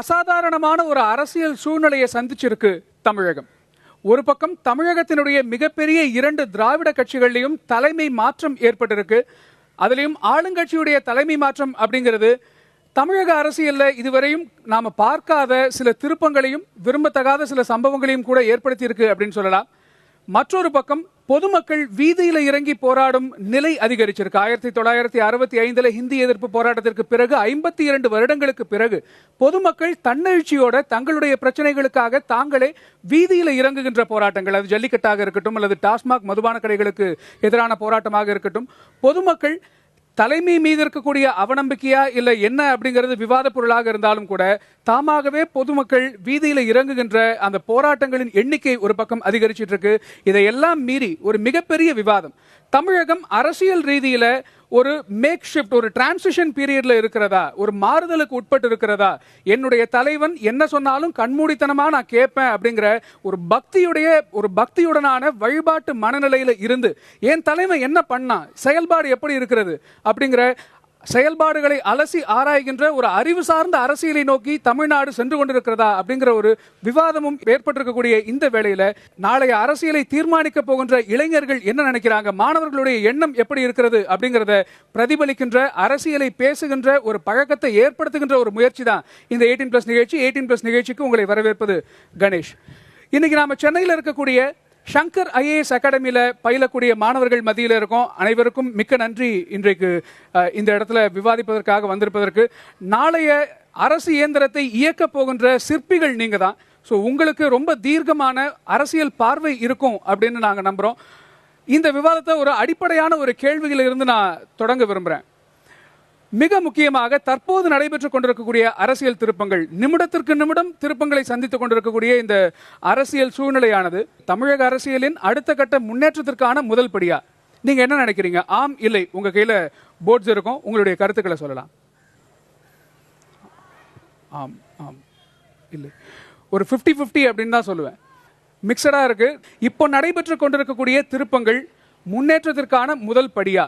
அசாதாரணமான ஒரு அரசியல் சூழ்நிலையை சந்திச்சிருக்கு தமிழகம். ஒரு பக்கம் தமிழகத்தினுடைய மிகப்பெரிய 2 திராவிட கட்சிகளிலும் தலைமை மாற்றம் ஏற்பட்டிருக்கு. அதுலயும் ஆளுங்கட்சியுடைய தலைமை மாற்றம் அப்படிங்கிறது தமிழக அரசியல்ல இதுவரையும் நாம பார்க்காத சில திருப்பங்களையும் விரும்பத்தகாத சில சம்பவங்களையும் கூட ஏற்படுத்தி இருக்கு அப்படின்னு சொல்லலாம். மற்றொரு பக்கம் பொதுமக்கள் வீதியில இறங்கி போராடும் நிலை அதிகரிச்சிருக்கு. 1965 ஹிந்தி எதிர்ப்பு போராட்டத்திற்கு பிறகு 52 வருடங்களுக்கு பிறகு பொதுமக்கள் தன்னெழுச்சியோட தங்களுடைய பிரச்சனைகளுக்காக தாங்களே வீதியில இறங்குகின்ற போராட்டங்கள், அது ஜல்லிக்கட்டாக இருக்கட்டும் அல்லது டாஸ்மாக் மதுபான கடைகளுக்கு எதிரான போராட்டமாக இருக்கட்டும், பொதுமக்கள் தலைமை மீது இருக்கக்கூடிய அவநம்பிக்கையா இல்ல என்ன அப்படிங்கிறது விவாத பொருளாக இருந்தாலும் கூட தாமாகவே பொதுமக்கள் வீதியில இறங்குகின்ற அந்த போராட்டங்களின் எண்ணிக்கை ஒரு பக்கம் அதிகரிச்சிட்டு இருக்கு. இதையெல்லாம் மீறி ஒரு மிகப்பெரிய விவாதம் தமிழகம் அரசியல் ரீதியில ஒரு மேக் ஷிஃப்ட், ஒரு டிரான்சிஷன் பீரியட்ல இருக்கிறதா, ஒரு மாறுதலுக்கு உட்பட்டு இருக்கிறதா, என்னுடைய தலைவன் என்ன சொன்னாலும் கண்மூடித்தனமா நான் கேட்பேன் அப்படிங்கிற ஒரு பக்தியுடனான வழிபாட்டு மனநிலையில இருந்து என் தலைவன் என்ன பண்ணா, செயல்பாடு எப்படி இருக்கிறது அப்படிங்கிற செயல்பாடுகளை அலசி ஆராய்கின்ற ஒரு அறிவு சார்ந்த அரசியலை நோக்கி தமிழ்நாடு சென்று கொண்டிருக்கிறதா அப்படிங்கிற ஒரு விவாதமும் ஏற்பட்டிருக்கக்கூடிய இந்த வேளையில நாளைய அரசியலை தீர்மானிக்க போகின்ற இளைஞர்கள் என்ன நினைக்கிறாங்க, மாணவர்களுடைய எண்ணம் எப்படி இருக்கிறது அப்படிங்கறத பிரதிபலிக்கின்ற அரசியலை பேசுகின்ற ஒரு பழக்கத்தை ஏற்படுத்துகின்ற ஒரு முயற்சி தான் இந்த 18+ நிகழ்ச்சி. 18+ நிகழ்ச்சிக்கு உங்களை வரவேற்பது கணேஷ். இன்னைக்கு நாம சென்னையில் இருக்கக்கூடிய சங்கர் IAS அகாடமியில பயிலக்கூடிய மாணவர்கள் மத்தியில் இருக்கும். அனைவருக்கும் மிக்க நன்றி இன்றைக்கு இந்த இடத்துல விவாதிப்பதற்காக வந்திருப்பதற்கு. நாளைய அரசு இயந்திரத்தை இயக்க போகின்ற சிற்பிகள் நீங்க தான். ஸோ உங்களுக்கு ரொம்ப தீர்க்கமான அரசியல் பார்வை இருக்கும் அப்படின்னு நாங்கள் நம்புறோம். இந்த விவாதத்தை ஒரு அடிப்படையான ஒரு கேள்வியில இருந்து நான் தொடங்க விரும்புறேன். மிக முக்கியமாக தற்போது நடைபெற்றுக் கொண்டிருக்கக்கூடிய அரசியல் திருப்பங்கள், நிமிடத்திற்கு நிமிடம் திருப்பங்களை சந்தித்துக் கொண்டிருக்கக்கூடிய இந்த அரசியல் சூழ்நிலையானது தமிழக அரசியலின் அடுத்த கட்ட முன்னேற்றத்திற்கான முதல் படியா? நீங்க என்ன நினைக்கிறீங்க? ஆம் இல்லை, உங்க கையில போர்ட்ஸ் இருக்கும், உங்களுடைய கருத்துக்களை சொல்லலாம். ஆம் ஆம் இல்லை, ஒரு 50-50 அப்படின்னு தான் சொல்லுவேன். மிக்சடா இருக்கு. இப்போ நடைபெற்றுக் கொண்டிருக்கக்கூடிய திருப்பங்கள் முன்னேற்றத்திற்கான முதல் படியா?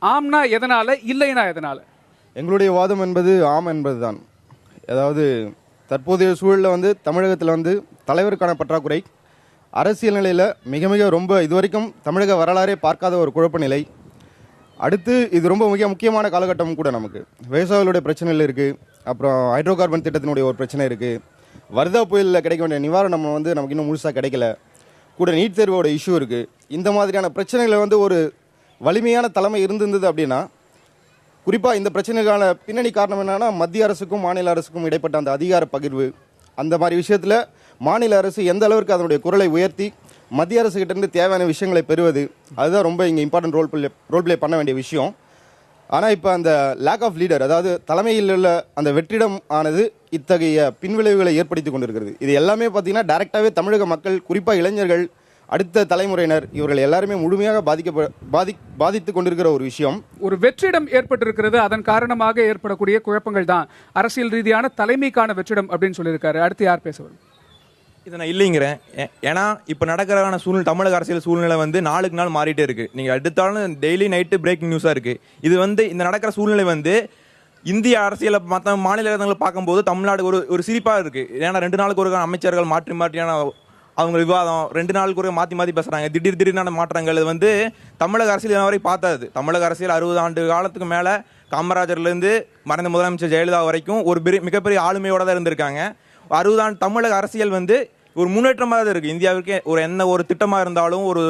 ஆம்னா எதனால, இல்லைனா எதனால? எங்களுடைய வாதம் என்பது ஆம் என்பதுதான். அதாவது தற்போதைய சூழலில் தமிழகத்தில் தலைவருக்கான பற்றாக்குறை, அரசியல் நிலையில் மிக மிக ரொம்ப இதுவரைக்கும் தமிழக வரலாறே பார்க்காத ஒரு குழப்ப நிலை. அடுத்து இது ரொம்ப மிக முக்கியமான காலகட்டம் கூட. நமக்கு விவசாயிகளுடைய பிரச்சனைகள் இருக்குது, அப்புறம் ஹைட்ரோ கார்பன் திட்டத்தினுடைய ஒரு பிரச்சனை இருக்குது, வர்தா புயலில் கிடைக்க வேண்டிய நிவாரணம் நமக்கு இன்னும் முழுசாக கிடைக்கல, கூட நீட் தேர்வோட இஷ்யூ இருக்குது. இந்த மாதிரியான பிரச்சனைகளை ஒரு வலிமையான தலைமை இருந்திருந்தது அப்படின்னா, குறிப்பாக இந்த பிரச்சனைக்கான பின்னணி காரணம் என்னன்னா, மத்திய அரசுக்கும் மாநில அரசுக்கும் இடைப்பட்ட அந்த அதிகார பகிர்வு, அந்த மாதிரி விஷயத்தில் மாநில அரசு எந்த அளவிற்கு அதனுடைய குரலை உயர்த்தி மத்திய அரசு கிட்ட இருந்து தேவையான விஷயங்களை பெறுவது, அதுதான் ரொம்ப இங்கே இம்பார்ட்டன்ட் ரோல் பிளே பண்ண வேண்டிய விஷயம். ஆனால் இப்போ அந்த லேக் ஆஃப் லீடர், அதாவது தலைமையில் உள்ள அந்த வெற்றிடம் ஆனது இத்தகைய பின்விளைவுகளை ஏற்படுத்தி கொண்டிருக்கிறது. இது எல்லாமே பார்த்தீங்கன்னா டைரெக்டாகவே தமிழக மக்கள், குறிப்பாக இளைஞர்கள், அடுத்த தலைமுறையினர், இவர்கள் எல்லாருமே முழுமையாக பாதித்து கொண்டிருக்கிற ஒரு விஷயம். ஒரு வெற்றிடம் ஏற்பட்டிருக்கிறது, அதன் காரணமாக ஏற்படக்கூடிய குழப்பங்கள் தான் அரசியல் ரீதியான தலைமைக்கான வெற்றிடம் அப்படின்னு சொல்லியிருக்காரு. அடுத்து யார் பேசுவது? இதை நான் இல்லைங்கிறேன். ஏன்னா இப்போ நடக்கிற சூழ்நிலை, தமிழக அரசியல் சூழ்நிலை நாளுக்கு நாள் மாறிட்டே இருக்கு. நீங்கள் எடுத்தாலும் டெய்லி நைட்டு பிரேக்கிங் நியூஸாக இருக்கு. இது இந்த நடக்கிற சூழ்நிலை இந்திய அரசியலை மற்ற மாநிலங்களை பார்க்கும்போது தமிழ்நாடு ஒரு சிரிப்பாக இருக்கு. ஏன்னா 2 நாளுக்கு ஒரு அமைச்சர்கள் மாற்றியான அவங்க விவாதம், 2 நாளுக்கு ஒரு மாற்றி பேசுகிறாங்க. திடீர்னு மாற்றங்கள் தமிழக அரசியல் வரை பார்த்தாது. தமிழக அரசியல் 60 ஆண்டு காலத்துக்கு மேலே காமராஜர்லேருந்து மறைந்த முதலமைச்சர் ஜெயலலிதா வரைக்கும் ஒரு மிகப்பெரிய ஆளுமையோட தான் இருந்திருக்காங்க. 60 ஆண்டு தமிழக அரசியல் ஒரு முன்னேற்றமாக தான் இருக்குது. இந்தியாவுக்கு ஒரு திட்டமாக இருந்தாலும், ஒரு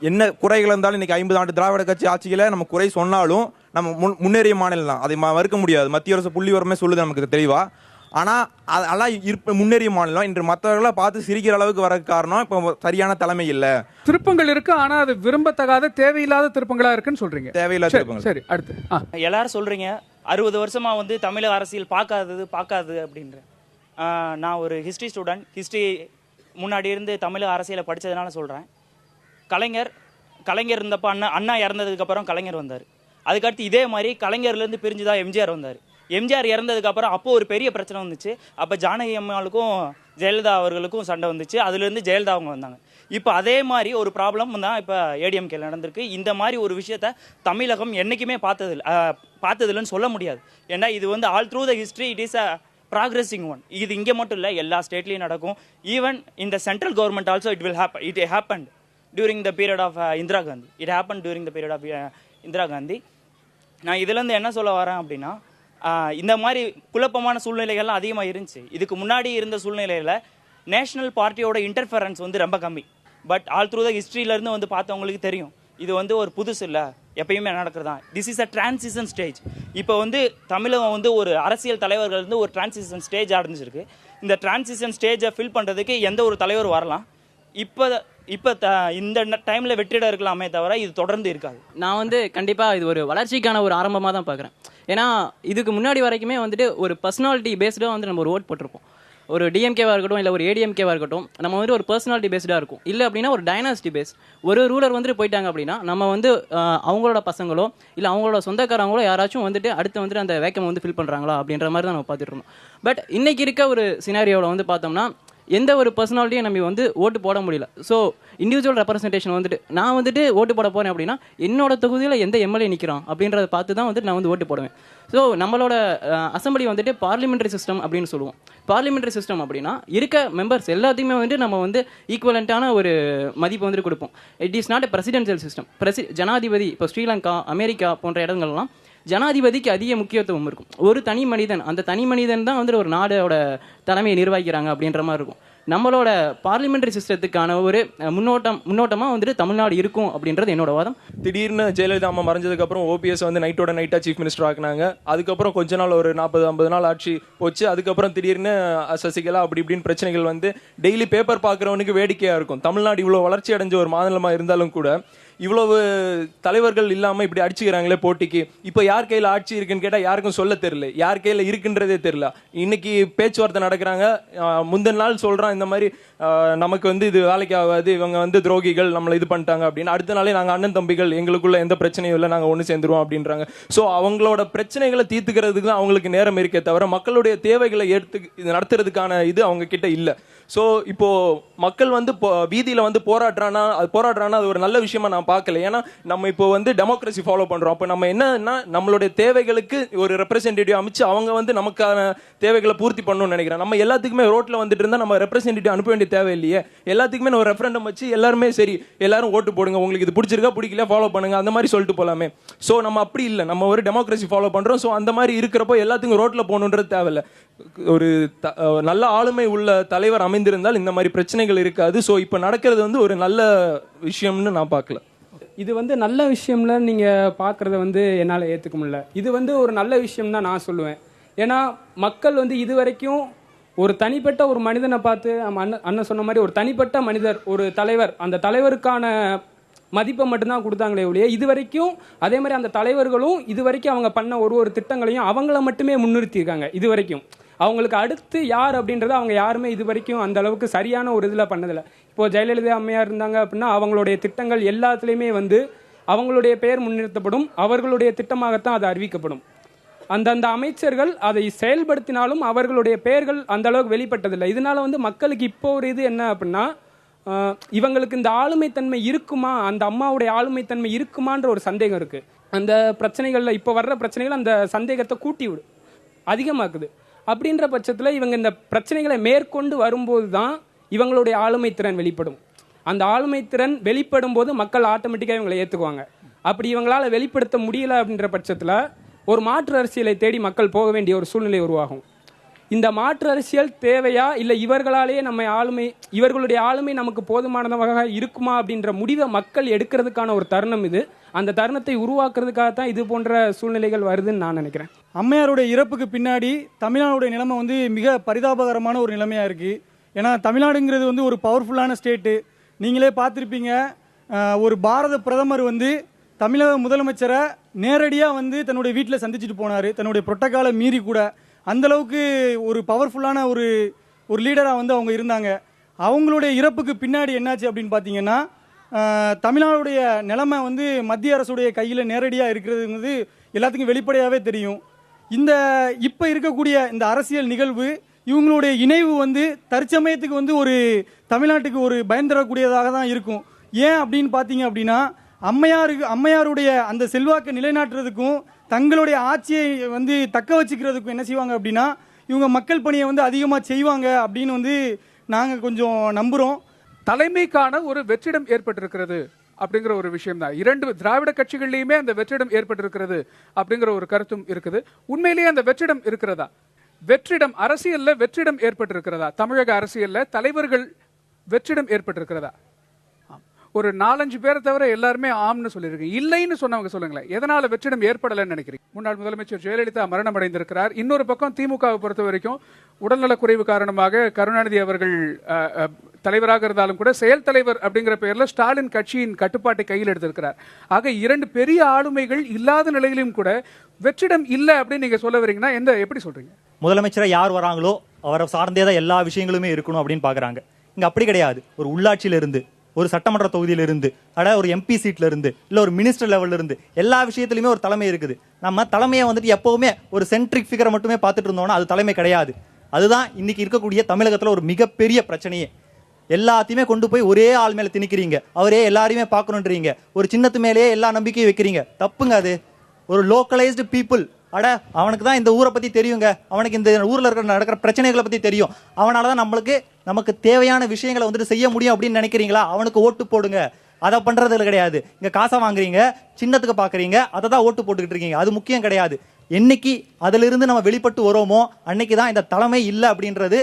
என்ன குறைகள் இருந்தாலும், இன்னைக்கு 50 ஆண்டு திராவிட கட்சி ஆட்சியில் நம்ம குறை சொன்னாலும் நம்ம முன்னேறிய மாநிலம் தான். அதை மறுக்க முடியாது. மத்திய அரசு புள்ளி வரமே சொல்லுது நமக்கு தெளிவாக. ஆனால் அதெல்லாம் முன்னேறிய மாநிலம் இன்று மற்றவர்களை பார்த்து சிரிக்கிற அளவுக்கு வர காரணம் இப்போ சரியான தலைமை இல்லை. திருப்பங்கள் இருக்கு, ஆனால் அது விரும்பத்தகாத தேவையில்லாத திருப்பங்களா இருக்குன்னு சொல்றீங்க. தேவையில்லாத திருப்பங்கள். சரி, அடுத்து எல்லாரும் சொல்றீங்க 60 வருஷமா தமிழக அரசியல் பார்க்காது அப்படின்ற. நான் ஒரு ஹிஸ்ட்ரி ஸ்டூடெண்ட். ஹிஸ்ட்ரி முன்னாடி இருந்து தமிழக அரசியலை படித்ததுனால சொல்கிறேன். கலைஞர் இருந்தப்போ அண்ணா இறந்ததுக்கப்புறம் கலைஞர் வந்தார். அதுக்கடுத்து இதே மாதிரி கலைஞர்லேருந்து பிரிஞ்சு தான் எம்ஜிஆர் வந்தார். எம்ஜிஆர் இறந்ததுக்கப்புறம் அப்போது ஒரு பெரிய பிரச்சனை வந்துச்சு. அப்போ ஜானகி அம்மாளுக்கும் ஜெயலலிதா அவர்களுக்கும் சண்டை வந்துச்சு. அதுலேருந்து ஜெயலலிதா அவங்க வந்தாங்க. இப்போ அதே மாதிரி ஒரு ப்ராப்ளம் தான் இப்போ ஏடிஎம்கே நடந்திருக்கு. இந்த மாதிரி ஒரு விஷயத்த தமிழகம் என்றைக்குமே பார்த்ததில்லைன்னு சொல்ல முடியாது. ஏன்னா இது all through the history it is progressing one. இது இங்கே மட்டும் இல்லை, எல்லா ஸ்டேட்லையும் நடக்கும். ஈவன் இந்த central government also it happen during the period of Indira Gandhi. It happened during the period of Indira Gandhi. நான் இதுலேருந்து என்ன சொல்ல வரேன் அப்படின்னா, இந்த மாதிரி குழப்பமான சூழ்நிலைகள்லாம் அதிகமாக இருந்துச்சு. இதுக்கு முன்னாடி இருந்த சூழ்நிலையில் நேஷனல் பார்ட்டியோட இன்டர்ஃபரன்ஸ் வந்து ரொம்ப கம்மி. பட் ஆல் த்ரூ த ஹிஸ்ட்ரியிலேருந்து வந்து பார்த்தவங்களுக்கு தெரியும், இது வந்து ஒரு புதுசு இல்லை, எப்பயுமே நடக்கிறதான். This is a transition stage. இப்போ வந்து தமிழகம் வந்து ஒரு அரசியல் தலைவர்கள் வந்து ஒரு டிரான்சிஷன் ஸ்டேஜ் அடைஞ்சிருக்கு. இந்த டிரான்சிஷன் ஸ்டேஜை ஃபில் பண்ணுறதுக்கு எந்த ஒரு தலைவர் வரலாம். இப்போ இந்த டைமில் வெற்றிட இருக்கலாமே தவிர இது தொடர்ந்து இருக்காது. நான் வந்து கண்டிப்பாக இது ஒரு வளர்ச்சிக்கான ஒரு ஆரம்பமாக தான் பார்க்குறேன். ஏன்னா இதுக்கு முன்னாடி வரைக்குமே வந்துட்டு ஒரு பர்சனாலிட்டி பேஸ்டாக வந்து நம்ம ஒரு ஓட் போட்டிருப்போம். ஒரு டிஎம்கேவாக இருக்கட்டும், இல்லை ஒரு ஏடிஎம்கேவாக இருக்கட்டும், நம்ம வந்துட்டு ஒரு பர்சனாலிட்டி பேஸ்டாக இருக்கும். இல்லை அப்படின்னா ஒரு டைனாஸ்டி பேஸ். ஒரு ரூலர் வந்துட்டு போயிட்டாங்க அப்படின்னா நம்ம வந்து அவங்களோட பசங்களோ இல்லை அவங்களோட சொந்தக்காரங்களோ யாராச்சும் வந்துட்டு அடுத்து வந்துட்டு அந்த வேக்கம் வந்து ஃபில் பண்ணுறாங்களா அப்படின்ற மாதிரி தான் நம்ம பார்த்துட்டு இருந்தோம். பட் இன்னைக்கு இருக்க ஒரு சினாரியோவில் வந்து பார்த்தோம்னா எந்த ஒரு பர்சனாலிட்டியும் நம்ம வந்து ஓட்டு போட முடியல. ஸோ இண்டிவிஜுவல் ரெப்ரசன்டேஷன் வந்துட்டு நான் வந்துட்டு ஓட்டு போட போகிறேன் அப்படின்னா என்னோட தொகுதியில் எந்த எம்எல்ஏ நிற்கிறான் அப்படின்றத பார்த்து தான் வந்துட்டு நான் வந்து ஓட்டு போடுவேன். ஸோ நம்மளோட அசம்பிளி வந்துட்டு பார்லிமெண்ட்ரி சிஸ்டம் அப்படின்னு சொல்லுவோம். பார்லிமெண்ட்ரி சிஸ்டம் அப்படின்னா இருக்க மெம்பர்ஸ் எல்லாத்தையுமே வந்துட்டு நம்ம வந்து ஈக்குவலண்ட்டான ஒரு மதிப்பு வந்துட்டு கொடுப்போம். It is not a presidential system. ஜனாதிபதி இப்போ ஸ்ரீலங்கா, அமெரிக்கா போன்ற இடங்கள்லாம் ஜனாதிபதிக்கு அதிக முக்கியத்துவம் இருக்கும். ஒரு தனி மனிதன், அந்த தனி மனிதன் தான் வந்துட்டு ஒரு நாடோட தலைமையை நிர்வகிக்கிறாங்க அப்படின்ற மாதிரி இருக்கும். நம்மளோட பார்லிமெண்டரி சிஸ்டத்துக்கான ஒரு முன்னோட்டமாக வந்துட்டு தமிழ்நாடு இருக்கும் அப்படின்றது என்னோட வாதம். திடீர்னு ஜெயலலிதா அம்மா மறைஞ்சதுக்கப்புறம் ஓபிஎஸ் வந்து நைட்டோட நைட்டாக சீஃப் மினிஸ்டர் ஆக்குனாங்க. அதுக்கப்புறம் கொஞ்ச நாள் ஒரு 40-50 நாள் ஆட்சி போச்சு. அதுக்கப்புறம் திடீர்னு சசிகலா அப்படி இப்படின்னு பிரச்சனைகள் வந்து டெய்லி பேப்பர் பார்க்குறவனுக்கு வேடிக்கையாக இருக்கும். தமிழ்நாடு இவ்வளோ வளர்ச்சி அடைஞ்ச ஒரு மாநிலமாக இருந்தாலும் கூட இவ்வளவு தலைவர்கள் இல்லாமல் இப்படி அடிச்சுக்கிறாங்களே போட்டிக்கு. இப்போ யார் கையில் ஆட்சி இருக்குன்னு கேட்டால் யாருக்கும் சொல்ல தெரியல, யார் கையில் இருக்குன்றதே தெரியல. இன்னைக்கு பேச்சுவார்த்தை நடக்கிறாங்க, முந்தின நாள் சொல்கிறான் இந்த மாதிரி நமக்கு வந்து இது வேலைக்கு ஆகாது, இவங்க வந்து துரோகிகள், நம்மளை இது பண்ணிட்டாங்க அப்படின்னு. அடுத்த நாளே நாங்கள் அண்ணன் தம்பிகள், எங்களுக்குள்ள எந்த பிரச்சனையும் இல்லை, நாங்கள் ஒன்று சேர்ந்துருவோம் அப்படின்றாங்க. ஸோ அவங்களோட பிரச்சனைகளை தீர்த்துக்கிறதுக்கு தான் அவங்களுக்கு நேரம் இருக்கே தவிர மக்களுடைய தேவைகளை நடத்துறதுக்கான இது அவங்க கிட்ட இல்லை. ஸோ இப்போ மக்கள் வந்து வீதியில் வந்து போராடுறானா அது ஒரு நல்ல விஷயமா நான் பார்க்கல. ஏன்னா நம்ம இப்போ வந்து டெமோக்ரஸி ஃபாலோ பண்ணுறோம். அப்போ நம்ம என்னன்னா நம்மளுடைய தேவைகளுக்கு ஒரு ரெப்ரசன்டேட்டிவ் அமைச்சு அவங்க வந்து நமக்கான தேவைகளை பூர்த்தி பண்ணணும்னு நினைக்கிறேன். நம்ம எல்லாத்துக்குமே ரோட்டில் வந்துட்டு இருந்தால் நம்ம ரெப்ரசன்டேட்டிவ் அனுப்ப வேண்டிய தேவை இல்லையே. எல்லாத்துக்குமே ஒரு ரெஃபரண்டம் வச்சு எல்லாருமே சரி எல்லாரும் ஓட்டு போடுங்க, உங்களுக்கு இது பிடிச்சிருக்கா பிடிக்கல ஃபாலோ பண்ணுங்க, அந்த மாதிரி சொல்லிட்டு போகலாமே. ஸோ நம்ம அப்படி இல்லை, நம்ம ஒரு டெமோக்ரஸி ஃபாலோ பண்ணுறோம். ஸோ அந்த மாதிரி இருக்கிறப்போ எல்லாத்துக்கும் ரோட்டில் போகணுன்றது தேவையில்லை. ஒரு நல்ல ஆளுமை உள்ள தலைவர் அமைந்திருந்தால் இந்த மாதிரி பிரச்சனைகள் இருக்காது. ஸோ இப்போ நடக்கிறது வந்து ஒரு நல்ல விஷயம்னு நான் பார்க்கல. இது வந்து நல்ல விஷயம்ல நீங்கள் பார்க்குறத வந்து என்னால் ஏற்றுக்க முடியல. இது வந்து ஒரு நல்ல விஷயம் தான் நான் சொல்லுவேன். ஏன்னா மக்கள் வந்து இது வரைக்கும் ஒரு தனிப்பட்ட ஒரு மனிதனை பார்த்து அண்ணன் சொன்ன மாதிரி ஒரு தனிப்பட்ட மனிதர், ஒரு தலைவர், அந்த தலைவருக்கான மதிப்பை மட்டும்தான் கொடுத்தாங்களே ஒழிய இது வரைக்கும் அதே மாதிரி அந்த தலைவர்களும் இது வரைக்கும் அவங்க பண்ண ஒரு திட்டங்களையும் அவங்கள மட்டுமே முன்னிறுத்தியிருக்காங்க. இது வரைக்கும் அவங்களுக்கு அடுத்து யார் அப்படின்றத அவங்க யாருமே இது வரைக்கும் அந்த அளவுக்கு சரியான ஒரு இதில் பண்ணதில்லை. இப்போது ஜெயலலிதா அம்மையார் இருந்தாங்க அப்படின்னா அவங்களுடைய திட்டங்கள் எல்லாத்துலேயுமே வந்து அவங்களுடைய பெயர் முன்னிறுத்தப்படும், அவர்களுடைய திட்டமாகத்தான் அது அறிவிக்கப்படும். அந்தந்த அமைச்சர்கள் அதை செயல்படுத்தினாலும் அவர்களுடைய பெயர்கள் அந்த அளவுக்கு வெளிப்பட்டதில்லை. இதனால வந்து மக்களுக்கு இப்போ ஒரு இது என்ன அப்படின்னா, இவங்களுக்கு இந்த ஆளுமைத்தன்மை இருக்குமா, அந்த அம்மாவுடைய ஆளுமைத்தன்மை இருக்குமான்ற ஒரு சந்தேகம் இருக்குது. அந்த பிரச்சனைகளில் இப்போ வர்ற பிரச்சனைகள் அந்த சந்தேகத்தை கூட்டி விடு அதிகமாக்குது. அப்படின்ற பட்சத்தில் இவங்க இந்த பிரச்சனைகளை மேற்கொண்டு வரும்போது தான் இவங்களுடைய ஆளுமை திறன் வெளிப்படும். அந்த ஆளுமை திறன் வெளிப்படும் போது மக்கள் ஆட்டோமேட்டிக்காக இவங்களை ஏற்றுக்குவாங்க. அப்படி இவங்களால் வெளிப்படுத்த முடியல அப்படின்ற பட்சத்தில் ஒரு மாற்று அரசியலை தேடி மக்கள் போக வேண்டிய ஒரு சூழ்நிலை உருவாகும். இந்த மாற்று அரசியல் தேவையா, இல்லை இவர்களாலேயே இவர்களுடைய ஆளுமை நமக்கு போதுமானதாக இருக்குமா அப்படின்ற முடிவை மக்கள் எடுக்கிறதுக்கான ஒரு தருணம் இது. அந்த தருணத்தை உருவாக்குறதுக்காகத்தான் இது போன்ற சூழ்நிலைகள் வருதுன்னு நான் நினைக்கிறேன். அம்மையாருடைய இறப்புக்கு பின்னாடி தமிழ்நாடுடைய நிலைமை வந்து மிக பரிதாபகரமான ஒரு நிலைமையாக இருக்குது. ஏன்னா தமிழ்நாடுங்கிறது வந்து ஒரு பவர்ஃபுல்லான ஸ்டேட்டு. நீங்களே பார்த்துருப்பீங்க, ஒரு பாரத பிரதமர் வந்து தமிழக முதலமைச்சரை நேரடியாக வந்து தன்னுடைய வீட்டில் சந்திச்சுட்டு போனார், தன்னுடைய புரோட்டோகாலை மீறி கூட. அந்தளவுக்கு ஒரு பவர்ஃபுல்லான ஒரு லீடராக வந்து அவங்க இருந்தாங்க. அவங்களுடைய இறப்புக்கு பின்னாடி என்னாச்சு அப்படின்னு பார்த்தீங்கன்னா, தமிழ்நாடுடைய நிலைமை வந்து மத்திய அரசுடைய கையில் நேரடியாக இருக்கிறதுங்கிறது எல்லாத்துக்கும் வெளிப்படையாகவே தெரியும். இப்போ இருக்கக்கூடிய இந்த அரசியல் நிகழ்வு இவங்களுடைய இணைவு வந்து தற்சமயத்துக்கு வந்து ஒரு தமிழ்நாட்டுக்கு ஒரு பயன் தரக்கூடியதாக தான் இருக்கும். ஏன் அப்படின்னு பார்த்தீங்க அப்படின்னா, அம்மையாருடைய அந்த செல்வாக்கை நிலைநாட்டுறதுக்கும் தங்களுடைய ஆட்சியை வந்து தக்க வச்சுக்கிறதுக்கும் என்ன செய்வாங்க அப்படின்னா, இவங்க மக்கள் பணியை வந்து அதிகமாக செய்வாங்க அப்படின்னு வந்து நாங்கள் கொஞ்சம் நம்புகிறோம். தலைமைக்கான ஒரு வெற்றிடம் ஏற்பட்டிருக்கிறது அப்படிங்கிற ஒரு விஷயம் தான். 2 திராவிட கட்சிகள்லையுமே அந்த வெற்றிடம் ஏற்பட்டிருக்கிறது அப்படிங்கிற ஒரு கருத்தும் இருக்குது. உண்மையிலேயே அந்த வெற்றிடம் இருக்கிறதா? வெற்றிடம் அரசியல்ல வெற்றிடம் ஏற்பட்டிருக்கிறதா? தமிழக அரசியல்ல தலைவர்கள் வெற்றிடம் ஏற்பட்டிருக்கிறதா? ஒரு 4-5 பேரை தவிர எல்லாருமே ஆம்னு சொல்லியிருக்கீங்க. இல்லைன்னு சொன்னவங்க சொல்லுங்களேன், எதனால வெற்றிடம் ஏற்படலைன்னு நினைக்கிறீங்க? முன்னாள் முதலமைச்சர் ஜெயலலிதா மரணம் அடைந்திருக்கிறார். இன்னொரு பக்கம் திமுகவை பொறுத்த வரைக்கும் உடல்நலக் குறைவு காரணமாக கருணாநிதி அவர்கள் தலைவராக இருந்தாலும் கூட செயல் தலைவர் அப்படிங்கிற பெயர்ல ஸ்டாலின் கட்சியின் கட்டுப்பாட்டை கையில் எடுத்திருக்கிறார். ஆக 2 பெரிய ஆளுமைகள் இல்லாத நிலையிலும் கூட வெற்றிடம் இல்லை அப்படின்னு நீங்க சொல்ல வரீங்கன்னா எப்படி சொல்றீங்க? முதலமைச்சரை யார் வராங்களோ அவரை சார்ந்தே தான் எல்லா விஷயங்களுமே இருக்கணும் அப்படின்னு பாக்குறாங்க. இங்க அப்படி கிடையாது. ஒரு உள்ளாட்சியில இருந்து, ஒரு சட்டமன்ற தொகுதியில இருந்து, ஒரு எம்பி சீட்ல இருந்து, இல்ல ஒரு மினிஸ்டர் லெவல்ல இருந்து எல்லா விஷயத்திலுமே ஒரு தலைமை இருக்குது. நம்ம தலைமையை வந்துட்டு எப்பவுமே ஒரு சென்ட்ரிக் ஃபிகரை மட்டுமே பார்த்துட்டு இருந்தோம்னா அது தலைமை கிடையாது. அதுதான் இன்னைக்கு இருக்கக்கூடிய தமிழகத்துல ஒரு மிகப்பெரிய பிரச்சனையே. எல்லாத்தையுமே கொண்டு போய் ஒரே ஆள் மேல திணிக்கிறீங்க, அவரே எல்லாரையுமே பார்க்கணுன்றீங்க, ஒரு சின்னத்து மேலேயே எல்லா நம்பிக்கையும் வைக்கிறீங்க. தப்புங்க அது. ஒரு லோக்கலைஸ்டு பீப்புள், அவனுக்கு தான் இந்த ஊரை பத்தி தெரியுங்க, அவனுக்கு இந்த ஊர்ல நடக்கிற பிரச்சனைகளை பத்தி தெரியும், அவனாலதான் நமக்கு தேவையான விஷயங்களை வந்துட்டு செய்ய முடியும் அப்படின்னு நினைக்கிறீங்களா? அவனுக்கு ஓட்டு போடுங்க. அதை பண்றது கிடையாது. இங்க காசை வாங்குறீங்க, சின்னத்துக்கு பாக்குறீங்க, அதை தான் ஓட்டு போட்டுக்கிட்டு இருக்கீங்க. அது முக்கியம் கிடையாது. என்னைக்கு அதுல இருந்து நம்ம வெளிப்பட்டு வரோமோ அன்னைக்குதான் இந்த தலைமை இல்லை அப்படின்றது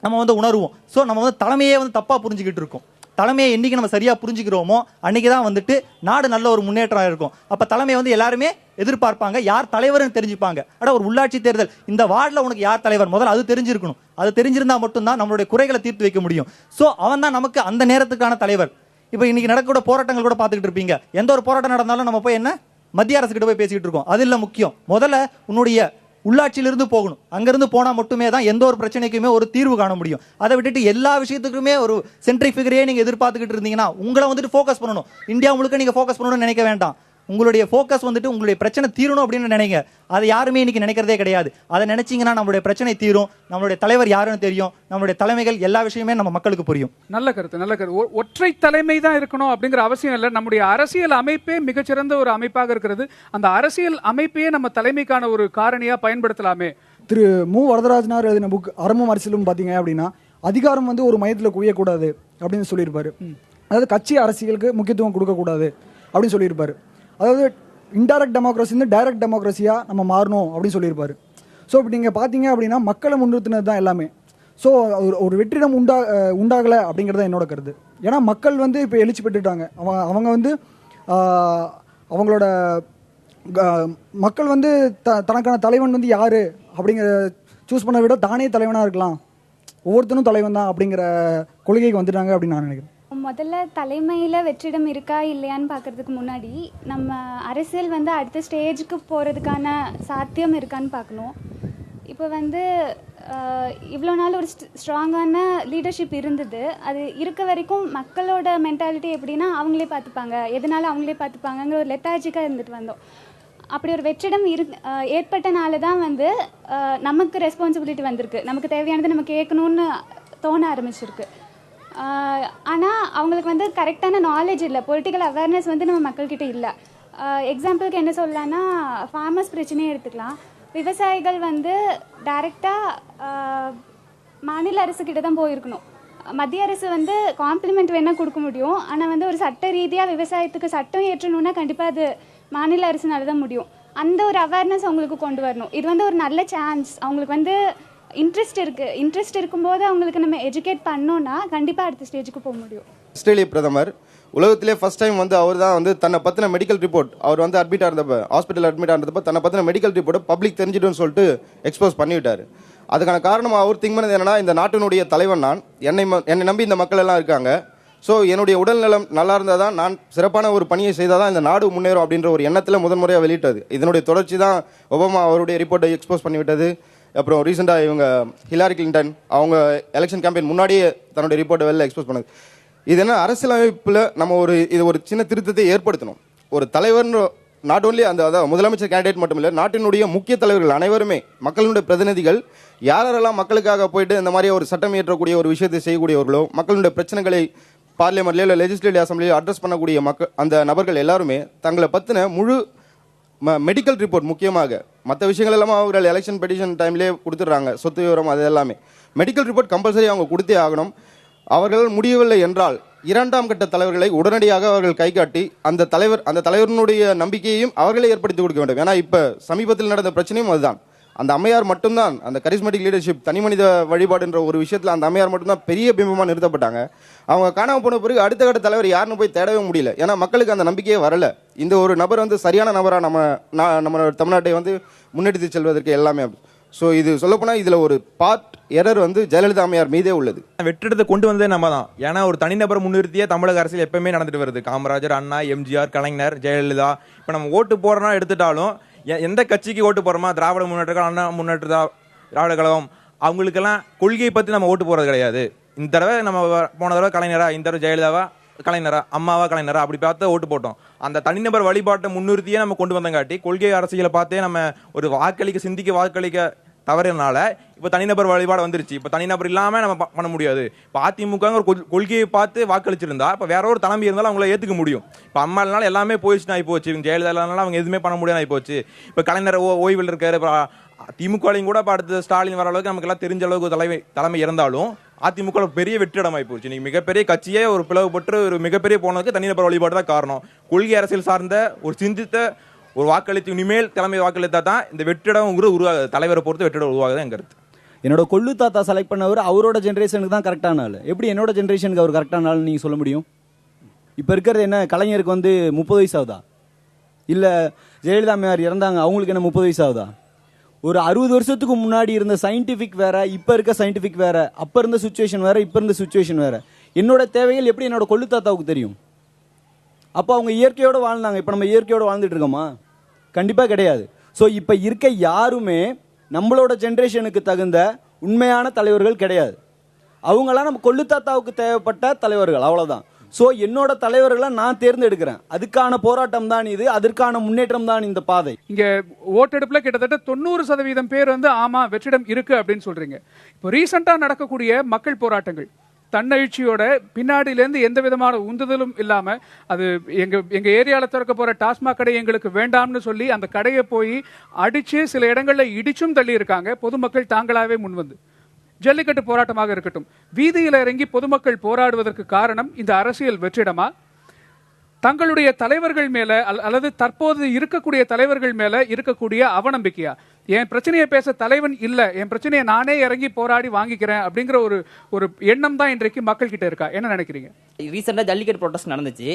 நம்ம வந்து உணர்வோம். ஸோ நம்ம வந்து தலைமையே வந்து தப்பா புரிஞ்சுக்கிட்டு இருக்கோம். தலைமையை என்னைக்கு நம்ம சரியா புரிஞ்சுக்கிறோமோ அன்னைக்கு தான் வந்துட்டு நாடு நல்ல ஒரு முன்னேற்றம் இருக்கும். அப்ப தலைமை வந்து எல்லாருமே எதிர்பார்ப்பாங்க, யார் தலைவர்னு தெரிஞ்சுப்பாங்க. ஒரு உள்ளாட்சி தேர்தல், இந்த வார்டில் உனக்கு யார் தலைவர் முதல்ல அது தெரிஞ்சிருக்கணும். அது தெரிஞ்சிருந்தா மட்டும்தான் நம்மளுடைய குறைகளை தீர்த்து வைக்க முடியும். ஸோ அவன் தான் நமக்கு அந்த நேரத்துக்கான தலைவர். இப்போ இன்னைக்கு நடக்கக்கூடிய போராட்டங்கள் கூட பார்த்துக்கிட்டு இருப்பீங்க. எந்த ஒரு போராட்டம் நடந்தாலும் நம்ம போய் மத்திய அரசு கிட்ட போய் பேசிக்கிட்டு இருக்கோம். அது இல்லை முக்கியம். முதல்ல உன்னுடைய உள்ளாட்சியிலிருந்து போகணும். அங்கிருந்து போனா மட்டுமே தான் எந்த ஒரு பிரச்சனைக்குமே ஒரு தீர்வு காண முடியும். அதை விட்டுட்டு எல்லா விஷயத்துக்குமே ஒரு சென்ட்ரிக் ஃபிகரையே நீங்க எதிர்பார்த்துக்கிட்டு இருந்தீங்கன்னா உங்களை வந்துட்டு ஃபோக்கஸ் பண்ணணும். இந்தியா முழுக்க நீங்க ஃபோக்கஸ் பண்ணணும்னு நினைக்க வேண்டாம். உங்களுடைய ஃபோக்கஸ் வந்துட்டு உங்களுடைய பிரச்சனை தீரணும் அப்படின்னு நினைங்க. அதை யாருமே இன்னைக்கு நினைக்கிறதே கிடையாது. அதை நினைச்சீங்கன்னா நம்மளுடைய பிரச்சனை தீரும், நம்மளுடைய தலைவர் யாருன்னு தெரியும், நம்மளுடைய தலைமைகள் எல்லா விஷயமே நம்ம மக்களுக்கு புரியும். நல்ல கருத்து, நல்ல கருத்து. ஒற்றை தலைமை தான் இருக்கணும் அப்படிங்கிற அவசியம் இல்லை. நம்முடைய அரசியல் அமைப்பே மிகச்சிறந்த ஒரு அமைப்பாக இருக்கிறது. அந்த அரசியல் அமைப்பையே நம்ம தலைமைக்கான ஒரு காரணியா பயன்படுத்தலாமே. திரு மு வரதராஜனார் எழுதின புக் அறமும் அரசியலும் பார்த்தீங்க அப்படின்னா அதிகாரம் வந்து ஒரு மையத்தில் குவியக்கூடாது அப்படின்னு சொல்லியிருப்பாரு. அதாவது கட்சி அரசியலுக்கு முக்கியத்துவம் கொடுக்கக்கூடாது அப்படின்னு சொல்லியிருப்பாரு. அதாவது இன்டைரக்ட் டெமோக்ரஸி டைரக்ட் டெமோக்ரஸியாக நம்ம மாறணும் அப்படின்னு சொல்லியிருப்பாரு. ஸோ இப்போ நீங்கள் பார்த்தீங்க அப்படின்னா மக்களை முன்னிறுத்தினது தான் எல்லாமே. ஸோ ஒரு வெற்றிடம் உண்டாகலை அப்படிங்கிறது என்னோட கருத்து. ஏன்னா மக்கள் வந்து இப்போ எழுச்சி பெற்றுட்டாங்க. அவங்க வந்து அவங்களோட மக்கள் வந்து தனக்கான தலைவன் வந்து யார் அப்படிங்கிற சூஸ் பண்ண விட தானே தலைவனாக இருக்கலாம், ஒவ்வொருத்தனும் தலைவன் தான் அப்படிங்கிற கொள்கைக்கு வந்துட்டாங்க அப்படின்னு நான் நினைக்கிறேன். முதல்ல தலைமையில் வெற்றிடம் இருக்கா இல்லையான்னு பார்க்கறதுக்கு முன்னாடி நம்ம அரசியல் வந்து அடுத்த ஸ்டேஜுக்கு போகிறதுக்கான சாத்தியம் இருக்கான்னு பார்க்கணும். இப்போ வந்து இவ்வளோ நாள் ஒரு ஸ்ட்ராங்கான லீடர்ஷிப் இருந்தது. அது இருக்க வரைக்கும் மக்களோட மென்டாலிட்டி எப்படின்னா அவங்களே பார்த்துப்பாங்க, எதனால அவங்களே பார்த்துப்பாங்கங்கிற ஒரு லெத்தாஜிக்காக இருந்துட்டு வந்தோம். அப்படி ஒரு வெற்றிடம் ஏற்பட்டனால தான் வந்து நமக்கு ரெஸ்பான்சிபிலிட்டி வந்திருக்கு, நமக்கு தேவையானது நம்ம கேட்கணும்னு தோண ஆரம்பிச்சிருக்கு. ஆனால் அவங்களுக்கு வந்து கரெக்டான நாலேஜ் இல்லை, பொலிட்டிக்கல் அவேர்னஸ் வந்து நம்ம மக்கள்கிட்ட இல்லை. எக்ஸாம்பிளுக்கு என்ன சொல்லலான்னா ஃபார்மர்ஸ் பிரச்சனையே எடுத்துக்கலாம். விவசாயிகள் வந்து டைரெக்டாக மாநில அரசுக்கிட்ட தான் போயிருக்கணும். மத்திய அரசு வந்து காம்ப்ளிமெண்ட் வேணால் கொடுக்க முடியும், ஆனால் வந்து ஒரு சட்ட ரீதியாக விவசாயத்துக்கு சட்டம் ஏற்றணும்னா கண்டிப்பாக அது மாநில அரசுனால தான் முடியும். அந்த ஒரு அவேர்னஸ் அவங்களுக்கு கொண்டு வரணும். இது வந்து ஒரு நல்ல சான்ஸ். அவங்களுக்கு வந்து இன்ட்ரெஸ்ட் இருக்கும்போது அவங்களுக்கு நம்ம எஜுகேட் பண்ணோம்னா கண்டிப்பாக அடுத்த ஸ்டேஜுக்கு போக முடியும். ஆஸ்திரேலிய பிரதமர் உலகத்திலே ஃபர்ஸ்ட் டைம் வந்து அவர் தான் வந்து தன்னை பற்றின மெடிக்கல் ரிப்போர்ட், அவர் வந்து அட்மிட் ஆனதப்ப ஹாஸ்பிட்டல் அட்மிட் ஆனதப்ப தன்னை பற்றின மெடிக்கல் ரிப்போர்ட்டை பப்ளிக் தெரிஞ்சிடும்னு சொல்லிட்டு எக்ஸ்போஸ் பண்ணிவிட்டார். அதுக்கான காரணம் அவர் திங்க் பண்ணது என்னன்னா, இந்த நாட்டினுடைய தலைவன் நான், என்னை நம்பி இந்த மக்கள் எல்லாம் இருக்காங்க. ஸோ என்னுடைய உடல்நலம் நல்லா இருந்தால் தான், நான் சிறப்பான ஒரு பணியை செய்தால் தான் இந்த நாடு முன்னேறும் அப்படின்ற ஒரு எண்ணத்தில் முதன்முறையாக வெளியிட்டது. இதனுடைய தொடர்ச்சி தான் ஒபாமா அவருடைய ரிப்போர்ட்டை எக்ஸ்போஸ் பண்ணிவிட்டது. அப்புறம் ரீசெண்டாக இவங்க ஹிலாரி கிளின்டன் அவங்க எலெக்ஷன் கேம்பெயின் முன்னாடியே தன்னுடைய ரிப்போர்ட்டை வெளில எக்ஸ்போஸ் பண்ணது. இது என்ன, அரசியலமைப்பில் நம்ம இது ஒரு சின்ன திருத்தத்தை ஏற்படுத்தணும். ஒரு தலைவர் நாட் ஓன்லி அதாவது முதலமைச்சர் கேண்டிடேட் மட்டும் இல்லை, நாட்டினுடைய முக்கிய தலைவர்கள் அனைவருமே மக்களுடைய பிரதிநிதிகள் யாரெல்லாம் மக்களுக்காக போயிட்டு இந்த மாதிரி ஒரு சட்டம் இயற்றக்கூடிய ஒரு விஷயத்தை செய்யக்கூடியவர்களோ, மக்களுடைய பிரச்சனைகளை பார்லிமெண்ட்லேயோ இல்லை லெஜிஸ்லேட்டிவ் அசம்பிளியோ அட்ரஸ் பண்ணக்கூடிய அந்த நபர்கள் எல்லாருமே தங்களை பற்றின முழு மெடிக்கல் ரிப்போர்ட் முக்கியமாக மற்ற விஷயங்கள் எல்லாமே அவர்கள் எலெக்ஷன் பெட்டிஷன் டைம்லேயே கொடுத்துட்றாங்க, சொத்து விவரம் அது எல்லாமே. மெடிக்கல் ரிப்போர்ட் கம்பல்சரி அவங்க கொடுத்தே ஆகணும். அவர்கள் முடியவில்லை என்றால் 2ஆம் கட்ட தலைவர்களை உடனடியாக அவர்கள் கை காட்டி அந்த தலைவரினுடைய நம்பிக்கையையும் அவர்களே ஏற்படுத்தி கொடுக்க வேண்டும். ஏன்னா இப்போ சமீபத்தில் நடந்த பிரச்சனையும் அதுதான். அந்த அம்மையார் மட்டும்தான், அந்த கரிஸ்மேட்டிக் லீடர்ஷிப், தனி மனித வழிபாடுன்ற ஒரு விஷயத்தில் அந்த அம்மையார் மட்டும்தான் பெரிய பிம்பமாக நிறுத்தப்பட்டாங்க. அவங்க காணாமல் போன பிறகு அடுத்த கட்ட தலைவர் யாருன்னு போய் தேடவே முடியல. ஏன்னா மக்களுக்கு அந்த நம்பிக்கையே வரல. இந்த ஒரு நபர் வந்து சரியான நபராக நம்ம தமிழ்நாட்டை வந்து முன்னெடுத்து செல்வதற்கு எல்லாமே. ஸோ இது சொல்லப்போனால் இதில் ஒரு பார்ட் எரர் வந்து ஜெயலலிதா அம்மையார் மீதே உள்ளது. வெற்றிடத்தை கொண்டு வந்ததே நம்ம தான். ஏன்னா ஒரு தனிநபர் முன்னிறுத்தியே தமிழக அரசியல் எப்பவுமே நடந்துட்டு வருது. காமராஜர், அண்ணா, எம்ஜிஆர், கலைஞர், ஜெயலலிதா. இப்போ நம்ம ஓட்டு போறோம்னா எடுத்துட்டாலும் எந்த கட்சிக்கு ஓட்டு போறோமா, திராவிட முன்னேற்ற கழகம், அண்ணா முன்னேற்ற திராவிட கழகம், அவங்களுக்கெல்லாம் கொள்கையை பற்றி நம்ம ஓட்டு போறது கிடையாது. இந்த தடவை நம்ம போன தடவை கலைஞரா, இந்த தடவை ஜெயலலிதாவா, கலைஞரா, அம்மாவா, கலைஞரா அப்படி பார்த்து ஓட்டு போட்டோம். அந்த தனிநபர் வழிபாட்டை முன்னிறுத்தியே நம்ம கொண்டு வந்தங்காட்டி கொள்கை அரசியலை பார்த்தே நம்ம ஒரு வாக்களிக்க தவறினால இப்போ தனிநபர் வழிபாடு வந்துருச்சு. இப்போ தனிநபர் இல்லாமல் நம்ம பண்ண முடியாது. இப்போ அதிமுக ஒரு கொள்கையை பார்த்து வாக்களிச்சிருந்தா இப்போ வேற ஒரு தலைமை இருந்தாலும் அவங்கள ஏற்றுக்க முடியும். இப்போ அம்மானால எல்லாமே போயிடுச்சுன்னு ஆகி போச்சு. ஜெயலலிதானால அவங்க எதுவுமே பண்ண முடியாது ஆகி போச்சு. இப்போ கலைஞர் ஓய்வில் இருக்காரு. திமுகலையும் கூட இப்போ அடுத்த ஸ்டாலின் வர அளவுக்கு நமக்கு எல்லாம் தெரிஞ்ச அளவுக்கு தலைமை இருந்தாலும் அதிமுக பெரிய வெற்றிடம் ஆகி போச்சு. நீங்க மிகப்பெரிய கட்சியே ஒரு பிளவுபட்டு ஒரு மிகப்பெரிய போனதுக்கு தனிநபர் வழிபாடு தான் காரணம். கொள்கை அரசியல் சார்ந்த ஒரு சிந்தித்த ஒரு வாக்களித்து இனிமேல் தலைமை வாக்களித்தா தான் இந்த வெற்றிடம் உருவாகுது. தலைவரை பொறுத்து வெற்றிடம் உருவாகுது என் கருத்து. என்னோட கொள்ளு தாத்தா செலக்ட் பண்ணவர் அவரோட ஜென்ரேஷனுக்கு தான் கரெக்டான ஆள். எப்படி என்னோட ஜென்ரேஷனுக்கு அவர் கரெக்டான ஆள் நீங்கள் சொல்ல முடியும்? இப்போ இருக்கிறது என்ன, கலைஞருக்கு வந்து 30 வயசு ஆகுதா? இல்லை ஜெயலலிதா அம்மையார் இறந்தாங்க, அவங்களுக்கு என்ன 30 வயசு ஆகுதா? ஒரு 60 வருஷத்துக்கு முன்னாடி இருந்த சயின்டிஃபிக் வேற, இப்போ இருக்க சயின்டிஃபிக் வேற, அப்போ இருந்த சுச்சுவேஷன் வேற, இப்போ இருந்த சுச்சுவேஷன் வேற. என்னோட தேவைகள் எப்படி என்னோட கொள்ளு தாத்தாவுக்கு தெரியும்? அப்போ அவங்க இயற்கையோடு வாழ்ந்தாங்க. இப்போ நம்ம இயற்கையோடு வாழ்ந்துட்டு இருக்கோமா? கண்டிப்பாக கிடையாது. ஸோ இப்போ இருக்க யாருமே நம்மளோட ஜென்ரேஷனுக்கு தகுந்த உண்மையான தலைவர்கள் கிடையாது. அவங்களாம் நம்ம கொள்ளு தாத்தாவுக்கு தேவைப்பட்ட தலைவர்கள், அவ்வளோதான். ஸோ என்னோட தலைவர்களை நான் தேர்ந்தெடுக்கிறேன். அதுக்கான போராட்டம் தான் இது, அதற்கான முன்னேற்றம் தான் இந்த பாதை. இங்க ஓட்டெடுப்புல கிட்டத்தட்ட 90% பேர் வந்து ஆமா வெற்றிடம் இருக்கு அப்படின்னு சொல்றீங்க. இப்போ ரீசெண்டா நடக்கக்கூடிய மக்கள் போராட்டங்கள் தன்னெழுச்சியோட பின்னாடியிலேருந்து எந்த விதமான உந்துதலும் இல்லாம, அது எங்க ஏரியாவில் திறக்க போற டாஸ்மாக் கடை எங்களுக்கு வேண்டாம்னு சொல்லி அந்த கடையை போய் அடிச்சு சில இடங்கள்ல இடிச்சும் தள்ளி இருக்காங்க பொதுமக்கள் தாங்களாவே முன்வந்து. ஜல்லிக்கட்டு போராட்டமாக இருக்கட்டும், வீதியில் இறங்கி பொதுமக்கள் போராடுவதற்கு காரணம் இந்த அரசியல் வெற்றிடமா, தங்களுடைய தலைவர்கள் மேல அல்லது தற்போது இருக்கக்கூடிய தலைவர்கள் மேல இருக்கக்கூடிய அவநம்பிக்கையா? என் பிரச்சனையை பேச தலைவன் இல்ல, என் பிரச்சனையை நானே இறங்கி போராடி வாங்கிக்கிறேன் அப்படிங்கிற ஒரு எண்ணம் தான் இன்றைக்கு மக்கள் கிட்ட இருக்கா? என்ன நினைக்கிறீங்க? ரீசெண்டா ஜல்லிக்கட்டு ப்ரொடெஸ்ட் நடந்துச்சு.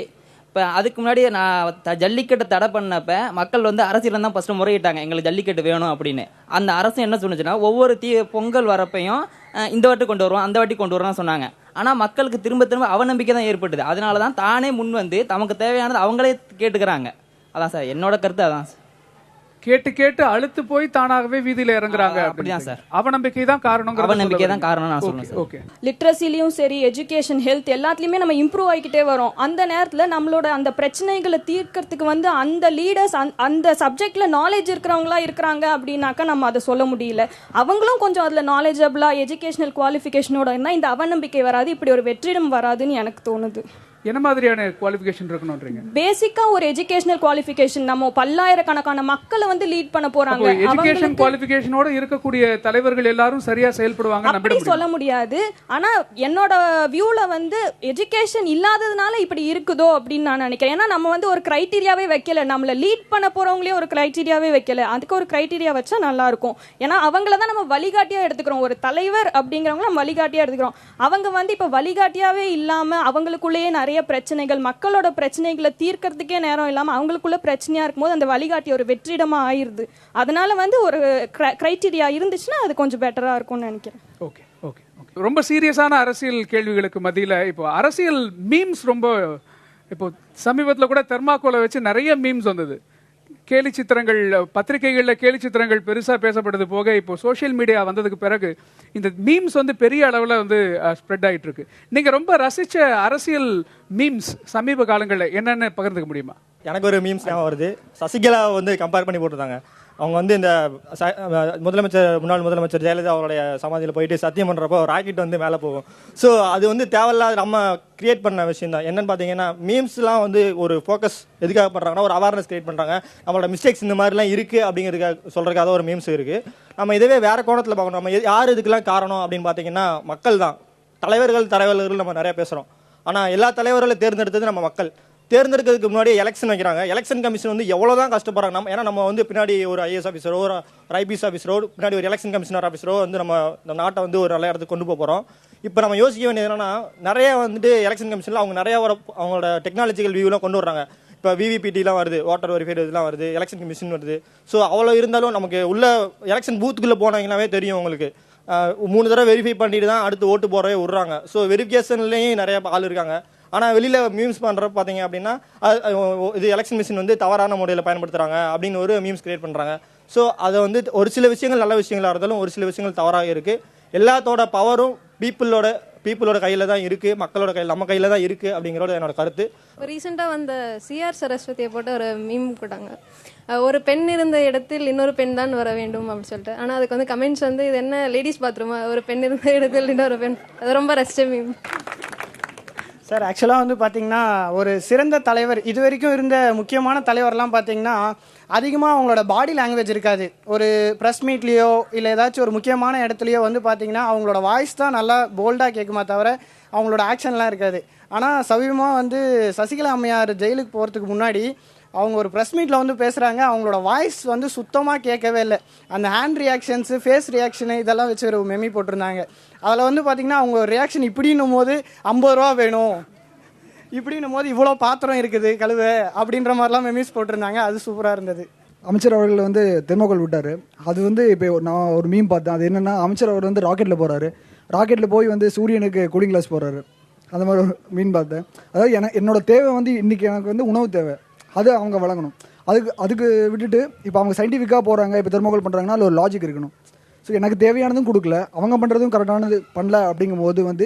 இப்போ அதுக்கு முன்னாடி நான் ஜல்லிக்கட்டு தடை பண்ணப்ப மக்கள் வந்து அரசியல் தான் ஃபர்ஸ்ட் முறையிட்டாங்க, எங்களுக்கு ஜல்லிக்கட்டு வேணும் அப்படின்னு. அந்த அரசு என்ன சொன்னுச்சுன்னா, ஒவ்வொரு பொங்கல் வரப்பையும் இந்த வாட்டி கொண்டு வருவோம், அந்த வாட்டி கொண்டு வருவோம் சொன்னாங்க. ஆனால் மக்களுக்கு திரும்ப திரும்ப அவநம்பிக்கை தான் ஏற்பட்டுது. அதனால தான் தானே முன் வந்து தமக்கு தேவையானது அவங்களே கேட்டுக்கிறாங்க. அதான் சார் என்னோட கருத்து. அதான் சார், கேட்டு கேட்டு அழுத்து போய் தானாகவே வீதியில இறங்குறாங்க. அப்படிதான் சார். அவநம்பிக்கை தான் காரணம். அவநம்பிக்கை தான் காரணம் நான் சொல்றேன் சார். ஓகே, லிட்ரஸிலையும் சரி, எஜுகேஷன், ஹெல்த் எல்லாத்துலயுமே நம்ம இம்ப்ரூவ் ஆகிக்கிட்டே வரோம். அந்த நேரத்துல நம்மளோட அந்த பிரச்சனைகளை தீர்க்கறதுக்கு வந்து அந்த லீடர்ஸ் அந்த சப்ஜெக்ட்ல நாலேஜ் இருக்கிறவங்களா இருக்கிறாங்க அப்படின்னாக்கா நம்ம அதை சொல்ல முடியல. அவங்களும் கொஞ்சம் அதுல நாலேஜபிளா எஜுகேஷனல் குவாலிஃபிகேஷனோட இருந்தா இந்த அவநம்பிக்கை வராது, இப்படி ஒரு வெற்றிடம் வராதுன்னு எனக்கு தோணுது. என்ன மாதிரியான குவாலிஃபிகேஷன் இருக்கணும்ன்றீங்க? பேசிக்கா ஒரு எஜுகேஷனல் குவாலிஃபிகேஷன். நம்ம பல்லாயிரக்கணக்கான மக்களை வந்து லீட் பண்ண போறாங்க. எஜுகேஷன் குவாலிஃபிகேஷனோட இருக்கக்கூடிய தலைவர்கள் எல்லாரும் சரியா செயல்படுவாங்க அப்படி சொல்ல முடியாது. ஆனா என்னோட வியூல வந்து எஜுகேஷன் இல்லாததுனால இப்படி இருக்குதோ அப்படின்னு நான் நினைக்கிறேன். ஏன்னா நம்ம வந்து ஒரு கிரைட்டீரியாவே வைக்கல, நம்மள லீட் பண்ண போறவங்களே ஒரு கிரைட்டீரியாவே வைக்கல. அதுக்கு ஒரு கிரைட்டீரியா வச்சா நல்லா இருக்கும். ஏன்னா அவங்கள தான் நம்ம வழிகாட்டியா எடுத்துக்கிறோம். ஒரு தலைவர் அப்படிங்கிறவங்க நம்ம வழிகாட்டியா எடுத்துக்கிறோம். அவங்க வந்து இப்ப வழிகாட்டியாவே இல்லாம அவங்களுக்குள்ளேயே நிறைய பிரச்சனைகள், மக்களோட பிரச்சனைகளை தீர்க்கறதுக்கே நேரம் இல்லாம அவங்களுக்குள்ள பிரச்சனையா இருக்கும்போது அந்த வழிகாட்டி ஒரு வெற்றிடமா ஆயிருது. அதனால வந்து ஒரு கிரைட்டீரியா இருந்துச்சுன்னா அது கொஞ்சம் பெட்டரா இருக்கும்னு நினைக்கிறேன். Okay okay okay. ரொம்ப சீரியஸான அரசியல் கேள்விகளுக்கு மத்தியில இப்போ அரசியல் மீம்ஸ் ரொம்ப, இப்போ சமீபத்தில் கூட தெர்மாக்கோலை வச்சு நிறைய மீம்ஸ் வந்தது. கேலி சித்திரங்கள், பத்திரிகைகளில் கேலி சித்திரங்கள் பெருசாக பேசப்படுது போக, இப்போ சோஷியல் மீடியா வந்ததுக்கு பிறகு இந்த மீம்ஸ் வந்து பெரிய அளவில் வந்து ஸ்ப்ரெட் ஆகிட்டு இருக்கு. நீங்கள் ரொம்ப ரசித்த அரசியல் மீம்ஸ் சமீப காலங்களில் என்னென்ன பகிர்ந்துக்க முடியுமா? எனக்கு ஒரு மீம்ஸ் ஞாபகம் வருது. சசிகலா வந்து கம்பேர் பண்ணி போட்டிருந்தாங்க. அவங்க வந்து இந்த முன்னாள் முதலமைச்சர் ஜெயலலிதா அவருடைய சமாதியில் போயிட்டு சத்தியம் பண்ணுறப்போ ராக்கெட் வந்து மேலே போகும். ஸோ அது வந்து தேவையில்லாத நம்ம கிரியேட் பண்ண விஷயம் தான். என்னன்னு பார்த்தீங்கன்னா மீம்ஸ்லாம் வந்து ஒரு ஃபோக்கஸ் எதுக்காக பண்ணுறாங்கன்னா ஒரு அவேர்னஸ் கிரியேட் பண்ணுறாங்க. நம்மளோட மிஸ்டேக்ஸ் இந்த மாதிரிலாம் இருக்குது அப்படிங்கிறதுக்காக சொல்கிறதுக்காக ஒரு மீம்ஸ் இருக்குது. நம்ம இதுவே வேறு கோணத்தில் பார்க்கணும். நம்ம யார் இதுக்கெல்லாம் காரணம் அப்படின்னு பார்த்தீங்கன்னா மக்கள் தான். தலைவர்கள் நம்ம நிறைய பேசுகிறோம். ஆனால் எல்லா தலைவர்களும் தேர்ந்தெடுத்தது நம்ம மக்கள். தேர்ந்தெடுக்கிறதுக்கு முன்னாடி எலெக்ஷன் வைக்கிறாங்க. எலெக்ஷன் கமிஷன் வந்து எவ்வளோ தான் கஷ்டப்படுறாங்க. ஏன்னா நம்ம வந்து பின்னாடி ஒரு ஐஏஎஸ் ஆஃபீஸரோ ஒரு ஐபிஎஸ் ஆஃபீஸரோ பின்னாடி ஒரு எலெக்ஷன் கமிஷனர் ஆஃபீஸரோ வந்து நம்ம நாட்டை வந்து ஒரு நல்ல இடத்துக்கு கொண்டு போகிறோம். இப்போ நம்ம யோசிக்க வேண்டியது என்னன்னா நிறைய வந்துட்டு எலெக்ஷன் கமிஷனில் அவங்க நிறைய அவங்களோட டெக்னாலஜிக்கல் வியூலாம் கொண்டு வர்றாங்க. இப்போ விவிபிடிலாம் வருது, வாட்டர் வெரிஃபைடு இதெல்லாம் வருது, எலெக்ஷன் கமிஷன் வருது. ஸோ அவ்வளோ இருந்தாலும் நமக்கு உள்ள எலெக்ஷன் பூத்துக்குள்ளே போனாங்கன்னாவே தெரியும் உங்களுக்கு 3 தடவை வெரிஃபை பண்ணிட்டு தான் அடுத்து ஓட்டு போடவே விட்றாங்க. ஸோ வெரிஃபிகேஷன்லேயும் நிறைய ஆள் இருக்காங்க. ஆனால் வெளியில் மீம்ஸ் பண்ணுறப்ப பார்த்தீங்க அப்படின்னா இது எலெக்ஷன் மிஷின் வந்து தவறான முறையில் பயன்படுத்துகிறாங்க அப்படின்னு ஒரு மீம்ஸ் கிரியேட் பண்ணுறாங்க. ஸோ அதை வந்து ஒரு சில விஷயங்கள் நல்ல விஷயங்களாக இருந்தாலும் ஒரு சில விஷயங்கள் தவறாக இருக்குது. எல்லாத்தோட பவரும் பீப்புளோட கையில் தான் இருக்குது, மக்களோட கையில் நம்ம கையில் தான் இருக்குது அப்படிங்கிறோட என்னோட கருத்து. ரீசெண்டாக வந்த சிஆர் சரஸ்வதியை போட்டு ஒரு மீம் போட்டாங்க. ஒரு பெண் இருந்த இடத்தில் இன்னொரு பெண் தான் வர வேண்டும் அப்படின்னு சொல்லிட்டு. ஆனால் அதுக்கு வந்து கமெண்ட்ஸ் வந்து இது என்ன லேடிஸ் பாத்ரூமா, ஒரு பெண் இருந்த இடத்தில் இன்னொரு பெண். அது ரொம்ப ரசிச்ச மீம். சார் ஆக்சுவலாக வந்து பார்த்தீங்கன்னா ஒரு சிறந்த தலைவர் இது வரைக்கும் இருந்த முக்கியமான தலைவர்லாம் பார்த்தீங்கன்னா அதிகமாக அவங்களோட பாடி லாங்குவேஜ் இருக்காது. ஒரு ப்ரெஸ் மீட்லேயோ இல்லை ஏதாச்சும் ஒரு முக்கியமான இடத்துலையோ வந்து பார்த்தீங்கன்னா அவங்களோட வாய்ஸ் தான் நல்லா போல்டாக கேட்குமா தவிர அவங்களோட ஆக்ஷன்லாம் இருக்காது. ஆனால் சமீபமாக வந்து சசிகலா அம்மையார் ஜெயிலுக்கு போகிறதுக்கு முன்னாடி அவங்க ஒரு ப்ரெஸ் மீட்டில் வந்து பேசுகிறாங்க. அவங்களோட வாய்ஸ் வந்து சுத்தமாக கேட்கவே இல்லை. அந்த ஹேண்ட் ரியாக்ஷன்ஸு ஃபேஸ் ரியாக்ஷனு இதெல்லாம் வச்சு ஒரு மெமி போட்டிருந்தாங்க. அதில் வந்து பார்த்திங்கன்னா அவங்க ரியாக்ஷன் இப்படின்னும் போது 50 ரூபா வேணும், இப்படின்னும் போது இவ்வளோ பாத்திரம் இருக்குது கழுவ அப்படின்ற மாதிரிலாம் மெமிஸ் போட்டிருந்தாங்க. அது சூப்பராக இருந்தது. அமைச்சர் அவர்கள் வந்து தெர்மோகோல் விட்டார். அது வந்து இப்போ நான் ஒரு மீம் பார்த்தேன். அது என்னென்னா அமைச்சர் அவர் வந்து ராக்கெட்டில் போகிறாரு, ராக்கெட்டில் போய் வந்து சூரியனுக்கு கூலிங் கிளாஸ் போகிறாரு. அந்த மாதிரி ஒரு மீன் பார்த்தேன். அதாவது என்னோட தேவை வந்து இன்றைக்கி எனக்கு வந்து உணவு தேவை, அது அவங்க வழங்கணும். அதுக்கு விட்டுட்டு இப்போ அவங்க சயின்டிஃபிக்காக போகிறாங்க, இப்போ தெர்மோகோல் பண்ணுறாங்கன்னா அதில் ஒரு லாஜிக் இருக்கணும். ஸோ எனக்கு தேவையானதும் கொடுக்கல, அவங்க பண்ணுறதும் கரெக்டானது பண்ணல அப்படிங்கும்போது வந்து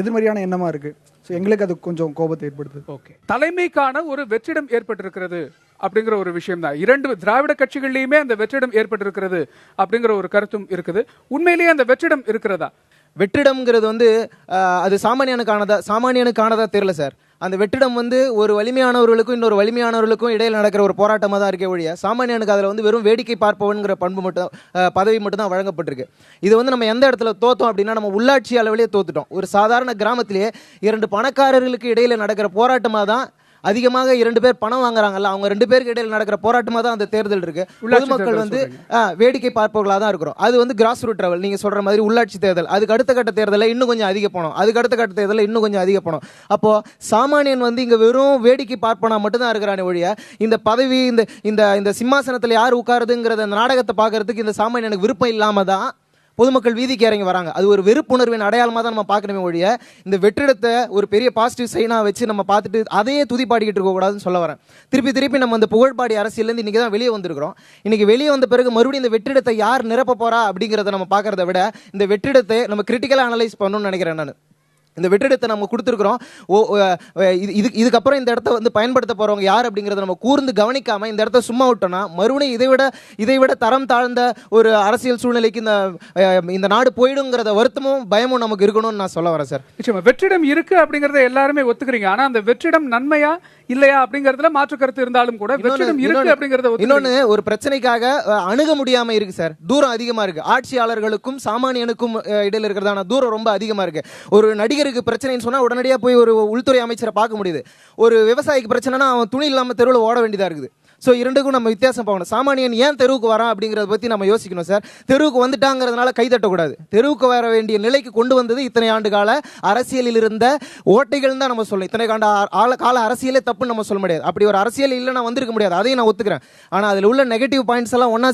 எதிர்மறையான எண்ணமாக இருக்குது. ஸோ எங்களுக்கு அது கொஞ்சம் கோபத்தை ஏற்படுத்துது. ஓகே, தலைமைக்கான ஒரு வெற்றிடம் ஏற்பட்டிருக்கிறது அப்படிங்கிற ஒரு விஷயம் தான். 2 திராவிட கட்சிகள்லையுமே அந்த வெற்றிடம் ஏற்பட்டிருக்கிறது அப்படிங்கிற ஒரு கருத்தும் இருக்குது. உண்மையிலேயே அந்த வெற்றிடம் இருக்கிறதா? வெற்றிடம்ங்கிறது வந்து அது சாமானியனுக்கானதா தெரியல சார். அந்த வெற்றிடம் வந்து ஒரு வலிமையானவர்களுக்கும் இன்னொரு வலிமையானவர்களுக்கும் இடையில் நடக்கிற ஒரு போராட்டமாக தான் இருக்கே ஒழிய சாமானியனுக்கு அதில் வந்து வெறும் வேடிக்கை பார்ப்பவன்கிற பதவி மட்டும் தான் வழங்கப்பட்டிருக்கு. இது வந்து நம்ம எந்த இடத்துல தோத்தோம் அப்படின்னா நம்ம உள்ளாட்சி அளவிலேயே தோத்துட்டோம். ஒரு சாதாரண கிராமத்திலேயே 2 பணக்காரர்களுக்கு இடையில் நடக்கிற போராட்டமாக தான் அதிகமாக 2 பேர் பணம் வாங்குறாங்கல்ல, அவங்க 2 பேருக்கு இடையில் நடக்கிற போராட்டமாக தான் அந்த தேர்தல் இருக்கு. பொதுமக்கள் வந்து வேடிக்கை பார்ப்பவர்களாக தான் இருக்கிறோம். அது வந்து கிராஸ் ரூட் லெவல். நீங்க சொல்ற மாதிரி உள்ளாட்சி தேர்தல், அதுக்கு அடுத்த கட்ட தேர்தலில் இன்னும் கொஞ்சம் அதிக போனோம், அதுக்கு அடுத்த கட்ட தேர்தலில் இன்னும் கொஞ்சம் அதிக போனோம். அப்போ சாமானியன் வந்து இங்க வெறும் வேடிக்கை பார்ப்பனா மட்டும் தான் இருக்கிறானே ஒழிய இந்த பதவி இந்த சிம்மாசனத்தில் யார் உட்காருதுங்கிறத அந்த நாடகத்தை பார்க்கறதுக்கு இந்த சாமானியனுக்கு விருப்பம் இல்லாம தான் பொதுமக்கள் வீதிக்கு இறங்கி வராங்க. அது ஒரு வெறுப்புணர்வின் அடையாளமாக தான் நம்ம பார்க்கணுமே ஒழிய இந்த வெற்றிடத்தை ஒரு பெரிய பாசிட்டிவ் சைனாக வச்சு நம்ம பார்த்துட்டு அதையே துதிப்பாடிக்கிட்டு இருக்கக்கூடாதுன்னு சொல்ல வரேன். திருப்பி நம்ம அந்த புகழ்பாடி அரசியலேருந்து இன்றைக்கி தான் வெளியே வந்திருக்கிறோம். இன்றைக்கி வெளியே வந்த பிறகு மறுபடியும் இந்த வெற்றிடத்தை யார் நிரப்ப போகிறா அப்படிங்கிறத நம்ம பார்க்குறத விட இந்த வெற்றிடத்தை நம்ம கிரிட்டிக்கலாக அனலைஸ் பண்ணணும்னு நினைக்கிறேன். நான் இந்த வெற்றிடத்தை நம்ம கொடுத்துருக்குறோம். இதுக்கப்புறம் இந்த இடத்த வந்து பயன்படுத்த போகிறவங்க யார் அப்படிங்கிறத நம்ம கூர்ந்து கவனிக்காமல் இந்த இடத்த சும்மா விட்டோம்னா மறுபடியும் இதை விட தரம் தாழ்ந்த ஒரு அரசியல் சூழ்நிலைக்கு இந்த நாடு போயிடுங்கிறத வருத்தமும் பயமும் நமக்கு இருக்கணும்னு நான் சொல்ல வரேன் சார். நிச்சயமா வெற்றிடம் இருக்கு அப்படிங்கறத எல்லாருமே ஒத்துக்கிறீங்க. ஆனா அந்த வெற்றிடம் நன்மையா இல்லையா அப்படிங்கறதுல மாற்று கருத்து இருந்தாலும் கூட வெற்றிடம் இருக்கு அப்படிங்கறத இன்னொன்னு ஒரு பிரச்சனைக்காக அணுக முடியாம இருக்கு சார். தூரம் அதிகமா இருக்கு. ஆட்சியாளர்களுக்கும் சாமானியனுக்கும் இடையில இருக்கிறதான தூரம் ரொம்ப அதிகமா இருக்கு. ஒரு நடிகருக்கு பிரச்சனைன்னு சொன்னா உடனடியாக போய் ஒரு உள்துறை அமைச்சரை பார்க்க முடியுது. ஒரு விவசாயிக்கு பிரச்சனைனா அவன் துணி இல்லாம தெருவில் ஓட வேண்டியதா இருக்குது. ஸோ இரண்டுக்கும் நம்ம வித்தியாசம் பார்க்கணும். சாமானியன் ஏன் தெருவுக்கு வரான் அப்படிங்கிறத பற்றி நம்ம யோசிக்கணும் சார். தெருவுக்கு வந்துட்டாங்கிறதுனால கைதட்டக்கூடாது. தெருவுக்கு வர வேண்டிய நிலைக்கு கொண்டு வந்தது இத்தனை ஆண்டு கால அரசியலில் இருந்த ஓட்டைகள் தான் நம்ம சொல்லணும். இத்தனை கால அரசியலே தப்புன்னு நம்ம சொல்ல முடியாது. அப்படி ஒரு அரசியல் இல்லை நான் வந்திருக்க முடியாது, அதையும் நான் ஒத்துக்கிறேன். ஆனால் அதில் உள்ள நெகட்டிவ் பாயிண்ட்ஸ் எல்லாம் ஒன்றா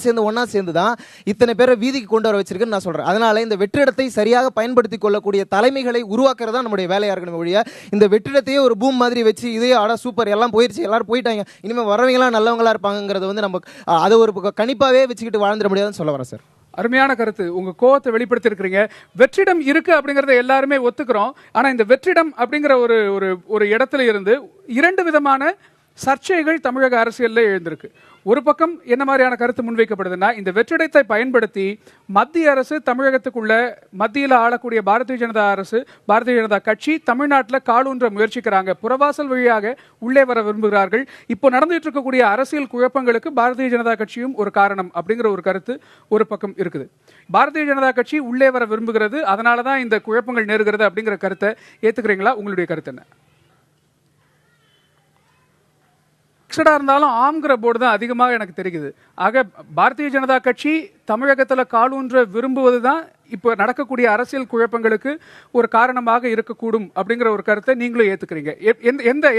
சேர்ந்து தான் இத்தனை பேரை வீதிக்கு கொண்டு வர வச்சிருக்குன்னு நான் சொல்கிறேன். அதனால இந்த வெற்றிடத்தை சரியாக பயன்படுத்தி கொள்ளக்கூடிய தலைமைகளை உருவாக்குறதா நம்முடைய வேலையாக இருக்கணும் ஒழிய இந்த வெற்றிடத்தையே ஒரு பூம் மாதிரி வச்சு இதே சூப்பர் எல்லாம் போயிடுச்சு, எல்லாரும் போயிட்டாங்க, இனிமேல் வரவங்களாம் நல்ல இருப்பாங்கிறது வந்து நம்ம அதை ஒரு கணிப்பாவே வச்சுக்கிட்டு வாழ்ந்துட முடியாதுன்னு சொல்ல வரேன் சார். அருமையான கருத்து. உங்க கோவத்தை வெளிப்படுத்தி இருக்கிறீங்க. வெற்றிடம் இருக்கு அப்படிங்கறத எல்லாருமே ஒத்துக்கிறோம். ஆனா இந்த வெற்றிடம் அப்படிங்கிற ஒரு இடத்துல இருந்து 2 விதமான சர்ச்சைகள் தமிழக அரசியலில் எழுந்திருக்கு. ஒரு பக்கம் என்ன மாதிரியான கருத்து முன்வைக்கப்படுதுன்னா, இந்த வெற்றிடத்தை பயன்படுத்தி மத்திய அரசு தமிழகத்துக்குள்ள மத்தியில் ஆளக்கூடிய பாரதிய ஜனதா கட்சி தமிழ்நாட்டில் காலூன்ற முயற்சிக்கிறாங்க, புறவாசல் வழியாக உள்ளே வர விரும்புகிறார்கள். இப்போ நடந்துட்டு இருக்கக்கூடிய அரசியல் குழப்பங்களுக்கு பாரதிய ஜனதா கட்சியும் ஒரு காரணம் அப்படிங்கிற ஒரு கருத்து ஒரு பக்கம் இருக்குது. பாரதிய ஜனதா கட்சி உள்ளே வர விரும்புகிறது, அதனால தான் இந்த குழப்பங்கள் நேருகிறது அப்படிங்கிற கருத்தை ஏத்துக்கிறீங்களா? உங்களுடைய கருத்து என்ன? இருந்தாலும் ஆம்கிற போர்டு தான் அதிகமாக எனக்கு தெரியுது. ஆக பாரதிய ஜனதா கட்சி தமிழகத்தில் காலூன்ற விரும்புவது தான் இப்போ நடக்கக்கூடிய அரசியல் குழப்பங்களுக்கு ஒரு காரணமாக இருக்கக்கூடும் அப்படிங்கிற ஒரு கருத்தை நீங்களும் ஏத்துக்கிறீங்க.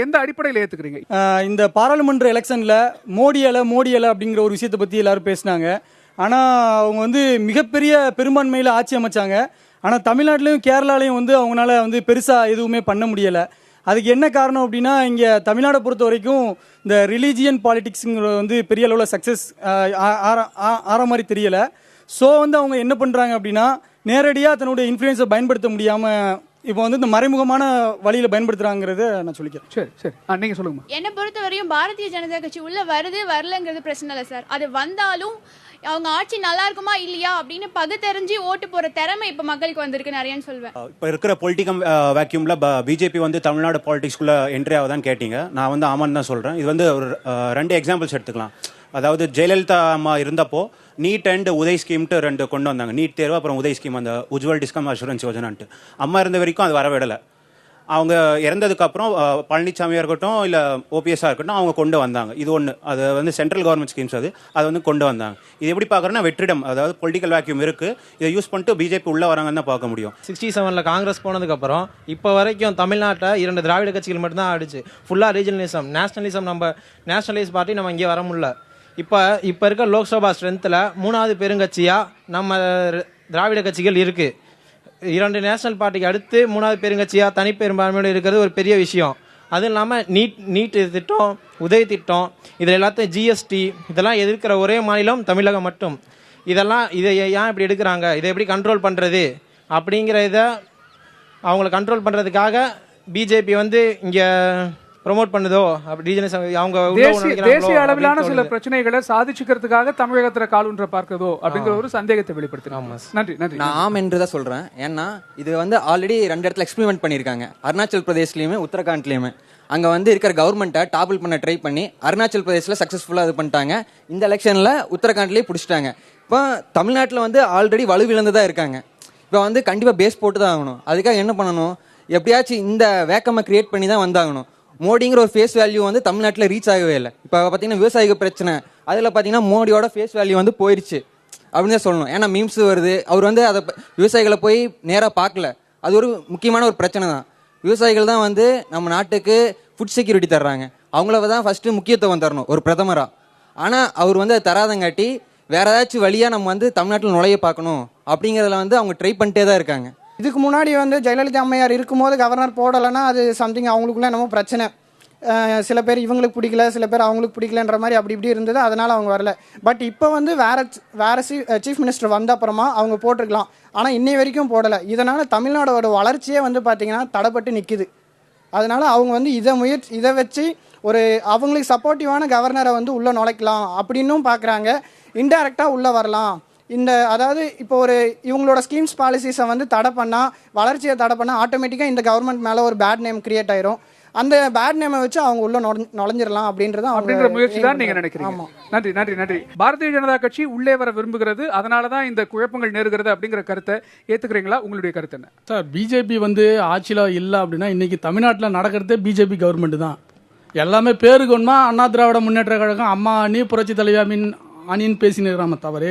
எந்த அடிப்படையில் ஏத்துக்கிறீங்க? இந்த பாராளுமன்ற எலெக்ஷன்ல மோடி அலை அப்படிங்கிற ஒரு விஷயத்தை பத்தி எல்லாரும் பேசினாங்க. ஆனா அவங்க வந்து மிகப்பெரிய பெரும்பான்மையில ஆட்சி அமைச்சாங்க. ஆனா தமிழ்நாட்டிலையும் கேரளாலையும் வந்து அவங்களால பெருசா எதுவுமே பண்ண முடியல. அதுக்கு என்ன காரணம் அப்படின்னா, இங்கே தமிழ்நாடை பொறுத்த வரைக்கும் இந்த ரிலீஜியன் பாலிடிக்ஸுங்கிறது பெரிய அளவில் சக்ஸஸ் ஆற மாதிரி தெரியலை. ஸோ அவங்க என்ன பண்ணுறாங்க அப்படின்னா, நேரடியாக தன்னுடைய இன்ஃப்ளூயன்ஸை பயன்படுத்த முடியாமல் இப்போ இந்த மறைமுகமான வழியில் பயன்படுத்துகிறாங்கிறத நான் சொல்லிக்கிறேன். சரி சரி, நீங்கள் சொல்லுங்க. என்னை பொறுத்த வரையும் பாரதிய ஜனதா கட்சி உள்ள வருது வரலங்கிறது பிரச்சனை இல்லை சார். அது வந்தாலும் அவங்க ஆட்சி நல்லா இருக்குமா இல்லையா அப்படின்னு பகுத்தறிஞ்சு ஓட்டு போற திறமை இப்ப மக்களுக்கு வந்திருக்கு நிறையன்னு சொல்வேன். இப்போ இருக்கிற பொலிட்டிக்கல் வேக்யூம்ல பிஜேபி தமிழ்நாடு பாலிடிக்ஸ்குள்ள என்ட்ரி ஆகுதான்னு கேட்டீங்க. நான் ஆமான்னு தான் சொல்றேன். இது ஒரு 2 எக்ஸாம்பிள்ஸ் எடுத்துக்கலாம். அதாவது ஜெயலலிதா அம்மா இருந்தப்போ நீட் அண்ட் உதய் ஸ்கீம்ட்டு 2 கொண்டு வந்தாங்க. நீட் தேர்வு, அப்புறம் உதய் ஸ்கீம், அந்த உஜ்வல் டிஸ்கம் அஷூரன்ஸ் யோஜனான்ட்டு. அம்மா இருந்த வரைக்கும் அது வரவிடலை. அவங்க இறந்ததுக்கப்புறம் பழனிசாமியாக இருக்கட்டும் இல்லை ஓபிஎஸ்ஸாக இருக்கட்டும் அவங்க கொண்டு வந்தாங்க. இது ஒன்று, அது சென்ட்ரல் கவர்மெண்ட் ஸ்கீம்ஸ், அது கொண்டு வந்தாங்க. இது எப்படி பார்க்குறேன்னா வெற்றிடம், அதாவது பொலிட்டிக்கல் வேக்யூம் இருக்குது, இதை யூஸ் பண்ணிட்டு பிஜேபி உள்ளே வராங்கன்னு தான் பார்க்க முடியும். 67 காங்கிரஸ் போனதுக்கப்புறம் இப்போ வரைக்கும் தமிழ்நாட்டை 2 திராவிட கட்சிகள் மட்டும்தான் ஆடிச்சு. ஃபுல்லாக ரீஜனலிசம், நேஷனலிசம், நம்ம நேஷனலிஸ்ட் பார்ட்டி நம்ம இங்கே வர முடியல. இப்போ இருக்க லோக்சபா ஸ்ட்ரென்த்தில் 3வது பெருங்கட்சியாக நம்ம திராவிட கட்சிகள் இருக்குது. 2 நேஷனல் பார்ட்டிக்கு அடுத்து 3வது பெருங்கட்சியாக தனிப்பெரும்பான்மையோடு இருக்கிறது ஒரு பெரிய விஷயம். அதுவும் இல்லாமல் நீட் திட்டம், உதய் திட்டம், இதில் எல்லாத்தையும் ஜிஎஸ்டி இதெல்லாம் எதிர்க்கிற ஒரே மாநிலம் தமிழகம் மட்டும். இதை ஏன் இப்படி எடுக்கிறாங்க, இதை எப்படி கண்ட்ரோல் பண்ணுறது அப்படிங்கிற இதை அவங்கள கண்ட்ரோல் பண்ணுறதுக்காக பிஜேபி இங்கே ப்ரொமோட் பண்ணுதோ அப்படி அவங்க தேசிய அளவிலான சில பிரச்சனைகளை சாதிச்சுக்கிறதுக்காக தமிழகத்தில் காலூன்ற பார்க்கதோ அப்படிங்கிற ஒரு சந்தேகத்தை வெளிப்படுத்துறாங்க. நன்றி நன்றி. நான் ஆம் என்று தான் சொல்றேன். ஏன்னா இது ஆல்ரெடி 2 இடத்துல எக்ஸ்பெரிமெண்ட் பண்ணியிருக்காங்க. அருணாச்சல் பிரதேஷ்லயுமே உத்தரகாண்ட்லயுமே அங்கே இருக்கிற கவர்மெண்ட்டை டாபிள் பண்ண ட்ரை பண்ணி அருணாச்சல் பிரதேசில் சக்ஸஸ்ஃபுல்லாக இது பண்ணிட்டாங்க. இந்த எலெக்ஷனில் உத்தரகாண்ட்லேயே பிடிச்சிட்டாங்க. இப்போ தமிழ்நாட்டில் ஆல்ரெடி வலுவிழந்துதான் இருக்காங்க. இப்போ கண்டிப்பாக பேஸ் போட்டு தான் ஆகணும். அதுக்காக என்ன பண்ணணும், எப்படியாச்சும் இந்த வேக்கமை கிரியேட் பண்ணி தான் வந்தாகணும். மோடிங்கிற ஒரு ஃபேஸ் வேல்யூ தமிழ்நாட்டில் ரீச் ஆகவே இல்லை. இப்போ பார்த்தீங்கன்னா விவசாயிக பிரச்சனை, அதில் பார்த்தீங்கன்னா மோடியோட ஃபேஸ் வேல்யூ போயிடுச்சு அப்படின்னு தான் சொல்லணும். ஏன்னா மீம்ஸ் வருது, அவர் அதை விவசாயிகளை போய் நேராக பார்க்கல. அது ஒரு முக்கியமான ஒரு பிரச்சனை தான். விவசாயிகள் தான் நம்ம நாட்டுக்கு ஃபுட் செக்யூரிட்டி தர்றாங்க, அவங்கள தான் ஃபர்ஸ்ட் முக்கியத்துவம் தரணும் ஒரு பிரதமராக. ஆனால் அவர் அதை தராதங்காட்டி வேற ஏதாச்சும் வழியாக நம்ம தமிழ்நாட்டில் நுழைய பார்க்கணும் அப்படிங்கிறதுல அவங்க ட்ரை பண்ணிட்டே தான் இருக்காங்க. இதுக்கு முன்னாடி ஜெயலலிதா அம்மையார் இருக்கும்போது கவர்னர் போடலைன்னா அது சம்திங் அவங்களுக்குள்ள என்னமோ பிரச்சனை. சில பேர் இவங்களுக்கு பிடிக்கல, சில பேர் அவங்களுக்கு பிடிக்கலன்ற மாதிரி அப்படி இப்படி இருந்தது, அதனால் அவங்க வரல. பட் இப்போ வேற சீஃப் மினிஸ்டர் வந்த அப்புறமா அவங்க போட்டிருக்கலாம். ஆனால் இன்னை வரைக்கும் போடலை. இதனால் தமிழ்நாடோட வளர்ச்சியே பார்த்தீங்கன்னா தடைப்பட்டு நிற்குது. அதனால் அவங்க இதை வச்சு ஒரு அவங்களுக்கு சப்போர்ட்டிவான கவர்னரை உள்ளே நுழைக்கலாம் அப்படின்னும் பார்க்குறாங்க. இன்டைரக்டாக உள்ளே வரலாம். அதாவது இப்போ இவங்களோட ஸ்கீம்ஸ் பாலிசிஸை தடை பண்ணால், வளர்ச்சியை தடை பண்ணால் ஆட்டோமேட்டிக்காக இந்த கவர்மெண்ட் மேலே ஒரு பேட் நேம் கிரியேட் ஆயிரும். அந்த பேட் நேமை வச்சு அவங்க உள்ள நுழைஞ்சிடலாம் அப்படின்ற முயற்சி தான் நீங்க நினைக்கிறீங்க. நன்றி நன்றி நன்றி. பாரதிய ஜனதா கட்சி உள்ளே வர விரும்புகிறது, அதனாலதான் இந்த குழப்பங்கள் நேருகிறது அப்படிங்கிற கருத்தை ஏத்துக்கிறீங்களா? உங்களுடைய கருத்து என்ன சார்? பிஜேபி ஆட்சியில் இல்லை அப்படின்னா இன்னைக்கு தமிழ்நாட்டில் நடக்கிறதே பிஜேபி கவர்மெண்ட் தான். எல்லாமே பேருக்கு ஒன்றா அண்ணா திராவிட முன்னேற்ற கழகம், அம்மா அணி, புரட்சி தலைவி அணின்னு பேசினுக்கிறாம தவிர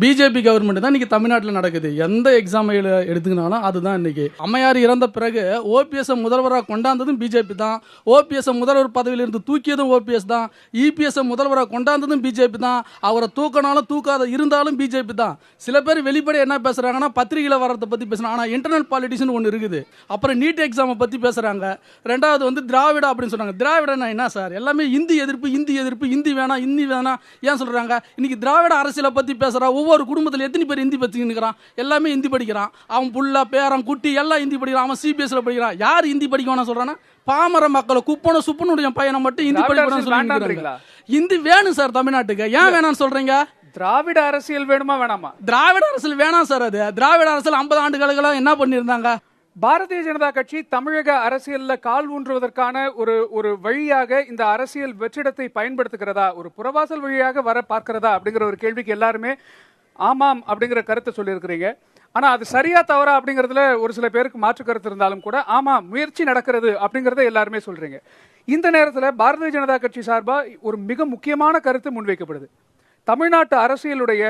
பிஜேபி கவர்மெண்ட் தான் இன்னைக்கு தமிழ்நாட்டில் நடக்குது. எந்த எக்ஸாம் எடுத்துக்கினாலும் அதுதான். இன்னைக்கு அம்மையார் இறந்த பிறகு ஓபிஎஸ் முதல்வராக கொண்டாந்ததும் பிஜேபி தான். ஓபிஎஸ் முதல்வர் பதவியிலிருந்து தூக்கியதும் ஓபிஎஸ் தான். இபிஎஸ் முதல்வராக கொண்டாந்ததும் பிஜேபி தான். அவரை தூக்கினாலும் தூக்காத இருந்தாலும் பிஜேபி தான். சில பேர் வெளிப்படை என்ன பேசுறாங்கன்னா பத்திரிகையில் வர்றதை பத்தி பேசுறாங்க. ஆனால் இன்டர்னல் பாலிட்டிக்ஸ் ஒன்று இருக்குது. அப்புறம் நீட் எக்ஸாமை பத்தி பேசுறாங்க. ரெண்டாவது திராவிட அப்படின்னு சொல்றாங்க. திராவிடனா என்ன சார்? எல்லாமே இந்தி எதிர்ப்பு, இந்தி எதிர்ப்பு, இந்தி வேணாம், இந்தி வேணாம் ஏன் சொல்றாங்க? இன்னைக்கு திராவிட அரசியலை பற்றி பேசுகிறா. ஒவ்வொரு குடும்பத்தில் எத்தனை பேர் ஹிந்தி படிச்சுக்கிறான்? எல்லாமே ஹிந்தி படிக்கிறான். அவன் புள்ள பேரன் குட்டி எல்லாம் ஹிந்தி படிக்கிறான். அவன் சிபிஎஸ்சியில் படிக்கிறான். யார் ஹிந்தி படிக்கணும்னு சொல்கிறான்னா பாமர மக்களை குப்பன சுப்பனுடைய பையனை மட்டும் ஹிந்தி படிக்கணும்னு சொல்லிக்கிறீங்களா? ஹிந்தி வேணும் சார் தமிழ்நாட்டுக்கு. ஏன் வேணாம்னு சொல்கிறீங்க? திராவிட அரசியல் வேணுமா வேணாமா? திராவிட அரசியல் வேணாம் சார். அது திராவிட அரசியல் 50 ஆண்டுகளுக்கு என்ன பண்ணியிருந்தாங்க? பாரதிய ஜனதா கட்சி தமிழக அரசியல்ல கால் ஊன்றுவதற்கான ஒரு வழியாக இந்த அரசியல் வெற்றிடத்தை பயன்படுத்துகிறதா, ஒரு புறவாசல் வழியாக வர பார்க்கிறதா அப்படிங்கிற ஒரு கேள்விக்கு எல்லாருமே ஆமாம் அப்படிங்கிற கருத்தை சொல்லியிருக்கிறீங்க. ஆனா அது சரியா தவறா அப்படிங்கறதுல ஒரு சில பேருக்கு மாற்று கருத்து இருந்தாலும் கூட ஆமா முயற்சி நடக்கிறது அப்படிங்கறத எல்லாருமே சொல்றீங்க. இந்த நேரத்தில் பாரதிய ஜனதா கட்சி சார்பா ஒரு மிக முக்கியமான கருத்து முன்வைக்கப்படுது. தமிழ்நாட்டு அரசியலுடைய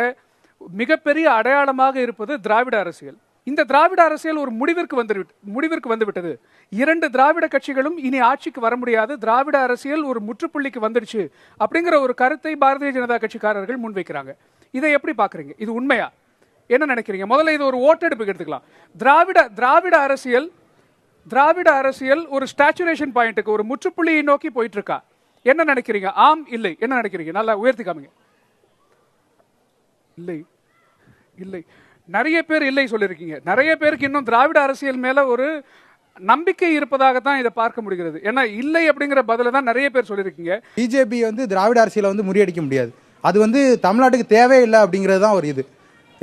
மிகப்பெரிய அடையாளமாக இருப்பது திராவிட அரசியல். இந்த திராவிட அரசியல் ஒரு முடிவிற்கு வந்துவிட்டது. 2 திராவிட கட்சிகளும் இனி ஆட்சிக்கு வர முடியாது, திராவிட அரசியல் ஒரு முற்றுப்புள்ளிக்கு வந்துடுச்சு அப்படிங்கிற ஒரு கருத்தை பாரதிய ஜனதா கட்சிக்காரர்கள் முன்வைக்கிறாங்க. இதை எப்படி பாக்குறீங்க? இது உண்மையா? என்ன நினைக்கிறீங்க? முதல்ல இது ஒரு ஓட்டெடுப்பு எடுத்துக்கலாம். திராவிட அரசியல் ஒரு ஸ்டாச்சுரேஷன் பாயிண்ட்டுக்கு, ஒரு முற்றுப்புள்ளியை நோக்கி போயிட்டு இருக்கா? என்ன நினைக்கிறீங்க? ஆம் இல்லை என்ன நினைக்கிறீங்க? நல்லா உயர்த்தி காமிங்க. இல்லை இல்லை நிறைய பேர் இல்லை சொல்லியிருக்கீங்க. நிறைய பேருக்கு இன்னும் திராவிட அரசியல் மேல ஒரு நம்பிக்கை இருப்பதாகத்தான் இதை பார்க்க முடிகிறது. ஏன்னா இல்லை அப்படிங்கிற பதில தான் நிறைய பேர் சொல்லியிருக்கீங்க. பிஜேபி திராவிட அரசியலை முறியடிக்க முடியாது. அது தமிழ்நாட்டுக்கு தேவையில்லை அப்படிங்கிறது தான் ஒரு இது.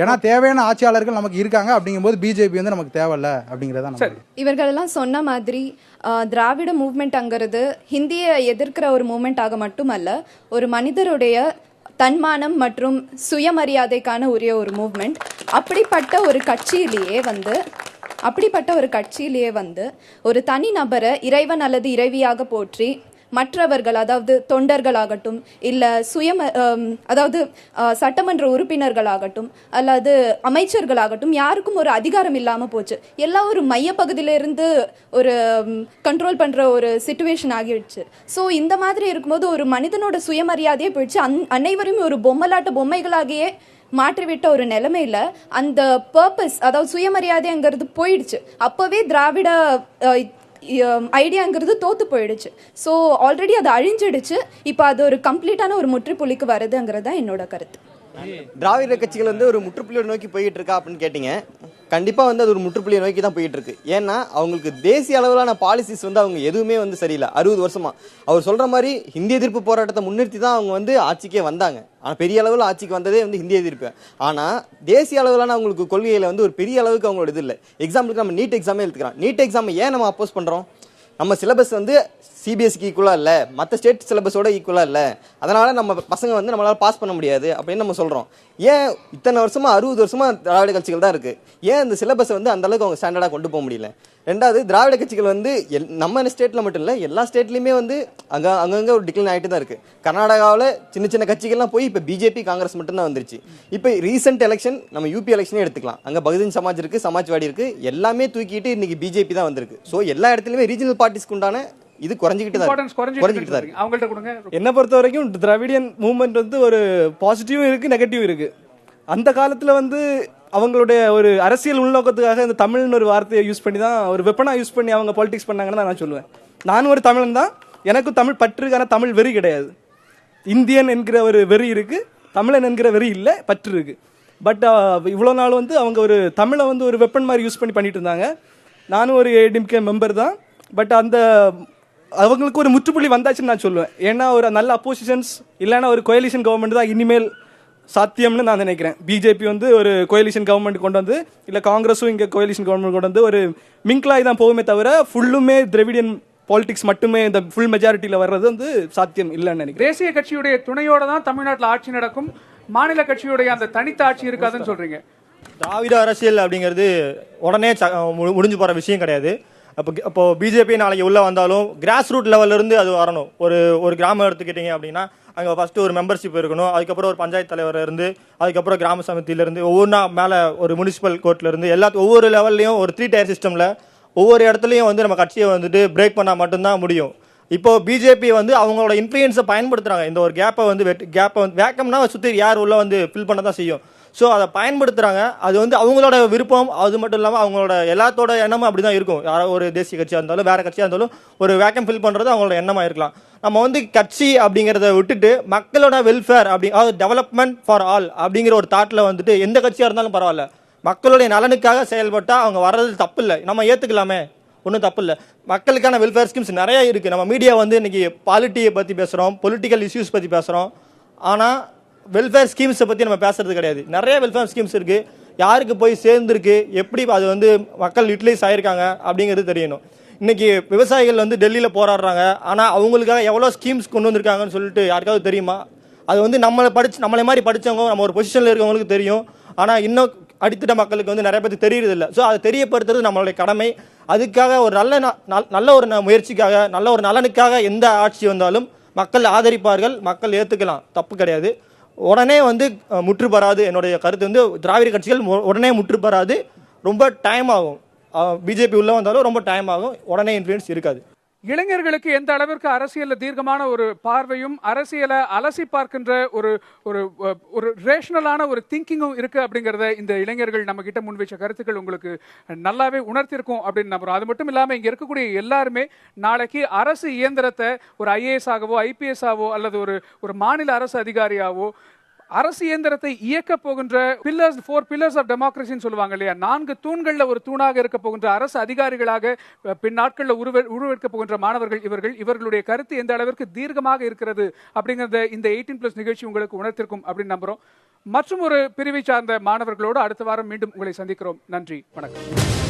ஏன்னா தேவையான ஆட்சியாளர்கள் நமக்கு இருக்காங்க. அப்படிங்கும்போது பிஜேபி நமக்கு தேவையில்ல அப்படிங்கிறதா. இவர்களெல்லாம் சொன்ன மாதிரி திராவிட மூவ்மெண்ட்ங்கிறது ஹிந்தியை எதிர்க்கிற ஒரு மூவ்மெண்ட் ஆக மட்டுமல்ல, ஒரு மனிதருடைய தன்மானம் மற்றும் சுயமரியாதைக்கான உரிய ஒரு மூவ்மெண்ட். அப்படிப்பட்ட ஒரு கட்சியிலேயே ஒரு தனி நபரை இறைவன் அல்லது இறைவியாக போற்றி மற்றவர்கள், அதாவது தொண்டர்களாகட்டும், இல்லை அதாவது சட்டமன்ற உறுப்பினர்களாகட்டும் அல்லது அமைச்சர்களாகட்டும், யாருக்கும் ஒரு அதிகாரம் இல்லாமல் போச்சு. எல்லாம் ஒரு மையப்பகுதியிலிருந்து ஒரு கண்ட்ரோல் பண்ணுற ஒரு சிச்சுவேஷன் ஆகிடுச்சு. ஸோ இந்த மாதிரி இருக்கும்போது ஒரு மனிதனோட சுயமரியாதையே போயிடுச்சு. அனைவரும் ஒரு பொம்மைகளாகியே மாற்றிவிட்ட ஒரு நிலைமையில அந்த பர்பஸ், அதாவது சுயமரியாதைங்கிறது போயிடுச்சு. அப்போவே திராவிட ஐடியாங்கிறது தோத்து போயிடுச்சு. ஸோ ஆல்ரெடி அது அழிஞ்சிடுச்சு. இப்போ அது ஒரு கம்ப்ளீட்டான ஒரு முற்றுப்புள்ளிக்கு வருதுங்கிறது தான் என்னோட கருத்து. திராவிட கட்சிகள் ஒரு முற்றுப்புள்ளியை நோக்கி போயிட்டு இருக்கா அப்படின்னு கேட்டீங்க. கண்டிப்பா அது ஒரு முற்றுப்புள்ளியை நோக்கி தான் போயிட்டு இருக்கு. ஏன்னா அவங்களுக்கு தேசிய அளவிலான பாலிசிஸ் அவங்க எதுவுமே சரியில்லை. 60 வருஷமா அவர் சொல்ற மாதிரி ஹிந்தி எதிர்ப்பு போராட்டத்தை முன்னிறுத்தி தான் அவங்க ஆட்சிக்கே வந்தாங்க. ஆனா பெரிய அளவில் ஆட்சிக்கு வந்ததே ஹிந்தி எதிர்ப்பு. ஆனா தேசிய அளவிலான அவங்களுக்கு கொள்கையில ஒரு பெரிய அளவுக்கு அவங்களோட இது இல்லை. எக்ஸாம்பிளுக்கு நம்ம நீட் எக்ஸாமே எடுத்துக்கலாம். நீட் எக்ஸாம் ஏன் நம்ம அப்போஸ் பண்றோம்? நம்ம சிலபஸ் சிபிஎஸ்சிக்கு ஈக்குவலாக இல்லை, மற்ற ஸ்டேட் சிலபஸோட ஈக்குவலாக இல்லை, அதனால நம்ம பசங்க நம்மளால பாஸ் பண்ண முடியாது அப்படின்னு நம்ம சொல்கிறோம். ஏன் இத்தனை வருஷமா 60 வருஷமா திராவிட கட்சிகள் தான் இருக்குது. ஏன் இந்த சிலபஸை அந்த அளவுக்கு அவங்க ஸ்டாண்டர்டாக கொண்டு போக முடியல? ரெண்டாவது, திராவிட கட்சிகள் நம்ம ஸ்டேட்டில் மட்டும் இல்லை, எல்லா ஸ்டேட்லையுமே அங்கங்கே ஒரு டிக்ளைன் ஆகிட்டு தான் இருக்குது. கர்நாடகாவில் சின்ன சின்ன கட்சிகள்லாம் போய் இப்போ பிஜேபி காங்கிரஸ் மட்டும்தான் வந்துருச்சு. இப்போ ரீசெண்ட் எலெக்ஷன் நம்ம யூபி எலெக்ஷனே எடுத்துக்கலாம். அங்கே பகுஜன் சமாஜ் இருக்குது, சமாஜ்வாடி இருக்குது, எல்லாமே தூக்கிட்டு இன்னைக்கு பிஜேபி தான் வந்திருக்கு. ஸோ எல்லா இடத்துலையுமே ரீஜனல் பார்ட்டிஸ்க்கு உண்டான இது குறைஞ்சிக்கிட்டு தான் இருக்கு. அவங்கள்ட்ட கொடுங்க. என்ன பொறுத்த வரைக்கும் திராவிடியன் மூவ்மெண்ட் ஒரு பாசிட்டிவும் இருக்கு, நெகட்டிவும் இருக்கு. அந்த காலத்துல அவங்களுடைய ஒரு அரசியல் உள்நோக்கத்துக்காக இந்த தமிழ்னு ஒரு வார்த்தையை யூஸ் பண்ணி தான் ஒரு வெப்பனா யூஸ் பண்ணி அவங்க பாலிடிக்ஸ் பண்ணாங்கன்னு தான் நான் சொல்லுவேன். நானும் ஒரு தமிழன் தான், எனக்கும் தமிழ் பற்றுக்கான தமிழ் வெறி கிடையாது. இந்தியன் என்கிற ஒரு வெறி இருக்கு, தமிழன் என்கிற வெறி இல்லை, பற்று இருக்கு. பட் இவ்வளோ நாள் அவங்க ஒரு தமிழை ஒரு வெப்பன் மாதிரி யூஸ் பண்ணிட்டு இருந்தாங்க. நானும் ஒரு ஏடிஎம்கே மெம்பர் தான். பட் அந்த அவங்களுக்கு ஒரு முற்றுப்புள்ளி வந்தாச்சுன்னு நான் சொல்லுவேன். ஏன்னா ஒரு நல்ல அப்போசிஷன்ஸ் இல்லைன்னா ஒரு கோயலிஷன் கவர்மெண்ட் தான் இனிமேல் சாத்தியம்னு நான் நினைக்கிறேன். பிஜேபி ஒரு கோயலிஷன் கவர்மெண்ட் கொண்டு இல்லை காங்கிரஸும் இங்கே கோயலிஷன் கவர்மெண்ட் கொண்டு ஒரு மிங்க்லாய் தான் போகுமே தவிர ஃபுல்லுமே திராவிடியன் பாலிடிக்ஸ் மட்டுமே இந்த ஃபுல் மெஜாரிட்டியில் வர்றது சாத்தியம் இல்லைன்னு நினைக்கிறேன். தேசிய கட்சியுடைய துணையோட தான் தமிழ்நாட்டில் ஆட்சி நடக்கும், மாநில கட்சியுடைய அந்த தனித்த ஆட்சி இருக்காதுன்னு சொல்றீங்க. திராவிட அரசியல் அப்படிங்கிறது உடனே முடிஞ்சு போகிற விஷயம் கிடையாது. அப்போ பிஜேபி நாளைக்கு உள்ளே வந்தாலும் கிராஸ் ரூட் லெவல்லேருந்து அது வரணும். ஒரு கிராமம் எடுத்துக்கிட்டீங்க அப்படின்னா அங்கே ஃபஸ்ட்டு ஒரு மெம்பர்ஷிப் இருக்கணும், அதுக்கப்புறம் ஒரு பஞ்சாயத்து தலைவர் இருந்து, அதுக்கப்புறம் கிராம சமிதியிலேருந்து, ஒவ்வொன்றா மேலே ஒரு முனிசிபல் கோர்ட்லேருந்து ஒவ்வொரு லெவல்லையும் ஒரு 3 tier சிஸ்டமில் ஒவ்வொரு இடத்துலையும் நம்ம கட்சியை பிரேக் பண்ணால் மட்டும்தான் முடியும். இப்போ பிஜேபி அவங்களோட இன்ஃப்ளூயன்ஸை பயன்படுத்துகிறாங்க. இந்த ஒரு கேப்பை வேக்கம்னா சுற்றி யார் உள்ள ஃபில் பண்ண தான் செய்யும். ஸோ அதை பயன்படுத்துகிறாங்க. அது வந்து அவங்களோட விருப்பம், அது மட்டும் இல்லாமல் அவங்களோட எல்லாத்தோட எண்ணமும் அப்படி தான் இருக்கும். யாரோ ஒரு தேசிய கட்சியாக இருந்தாலும் வேறு கட்சியாக இருந்தாலும் ஒரு வேக்கம் ஃபில் பண்ணுறது அவங்களோட எண்ணமாக இருக்கலாம். நம்ம வந்து கட்சி அப்படிங்கிறத விட்டுட்டு மக்களோட வெல்ஃபேர் அதாவது டெவலப்மெண்ட் ஃபார் ஆல் அப்படிங்கிற ஒரு தாட்டில் வந்துட்டு எந்த கட்சியாக இருந்தாலும் பரவாயில்ல, மக்களுடைய நலனுக்காக செயல்பட்டால் அவங்க வர்றது தப்பு இல்லை, நம்ம ஏற்றுக்கலாமே, ஒன்றும் தப்பு இல்லை. மக்களுக்கான வெல்ஃபேர் ஸ்கீம்ஸ் நிறைய இருக்குது. நம்ம மீடியா வந்து இன்றைக்கி பாலிட்டியை பற்றி பேசுகிறோம், பொலிட்டிக்கல் இஷ்யூஸ் பற்றி பேசுகிறோம், ஆனால் வெல்ஃபேர் ஸ்கீம்ஸை பற்றி நம்ம பேசுறது கிடையாது. நிறைய வெல்ஃபேர் ஸ்கீம்ஸ் இருக்குது, யாருக்கு போய் சேர்ந்துருக்கு, எப்படி அது வந்து மக்கள் யூட்டிலைஸ் ஆகிருக்காங்க அப்படிங்கிறது தெரியணும். இன்றைக்கி விவசாயிகள் வந்து டெல்லியில் போராடுறாங்க, ஆனால் அவங்களுக்காக எவ்வளோ ஸ்கீம்ஸ் கொண்டு வந்திருக்காங்கன்னு சொல்லிட்டு யாருக்காவது தெரியுமா? அது வந்து நம்மளை மாதிரி படித்தவங்க, நம்ம ஒரு பொசிஷனில் இருக்கவங்களுக்கு தெரியும், ஆனால் இன்னும் அடித்தட்ட மக்களுக்கு வந்து நிறைய பேருக்கு தெரியறதில்லை. ஸோ அதை தெரியப்படுத்துறது நம்மளுடைய கடமை. அதுக்காக ஒரு நல்ல ஒரு முயற்சிக்காக, நல்ல ஒரு நலனுக்காக எந்த ஆட்சி வந்தாலும் மக்கள் ஆதரிப்பார்கள், மக்கள் ஏற்றுக்கலாம், தப்பு கிடையாது. உடனே வந்து முற்று பெறாது. என்னுடைய கருத்து வந்து திராவிட கட்சிகள் உடனே முற்று பெறாது, ரொம்ப டைம் ஆகும். பிஜேபி உள்ள வந்தாலும் ரொம்ப டைம் ஆகும், உடனே இன்ஃப்ளூயன்ஸ் இருக்காது. இளைஞர்களுக்கு எந்த அளவிற்கு அரசியல்ல தீர்க்கமான ஒரு பார்வையும் அரசியலை அலசி பார்க்கின்ற ஒரு ஒரு ஒரு ரேஷனலான ஒரு திங்கிங்கும் இருக்கு அப்படிங்கறத இந்த இளைஞர்கள் நம்ம கிட்ட முன்வைச்ச கருத்துக்கள் உங்களுக்கு நல்லாவே உணர்த்திருக்கும் அப்படின்னு நம்புறோம். அது மட்டும் இல்லாம இங்க இருக்கக்கூடிய எல்லாருமே நாளைக்கு அரசு இயந்திரத்தை ஒரு IAS ஆகவோ IPS ஆவோ அல்லது ஒரு மாநில அரசு அதிகாரியாவோ அரசு இயந்திரத்தை இயக்க போகின்ற பில்லர்ஸ் 4 pillars ஆஃப் டெமோக்ரஸின்னு சொல்லுவாங்க இல்லையா, 4 தூண்கள்ல ஒரு தூணாக இருக்க போகின்ற அரசு அதிகாரிகளாக பின் நாட்களில் உருவெடுக்க போகின்ற மாணவர்கள் இவர்களுடைய கருத்து எந்த அளவிற்கு தீர்க்கமாக இருக்கிறது அப்படிங்கறத இந்த 18+ நிகழ்ச்சி உங்களுக்கு உணர்த்திருக்கும் அப்படின்னு நம்புறோம். மற்றும் ஒரு பிரிவை சார்ந்த மாணவர்களோடு அடுத்த வாரம் மீண்டும் உங்களை சந்திக்கிறோம். நன்றி, வணக்கம்.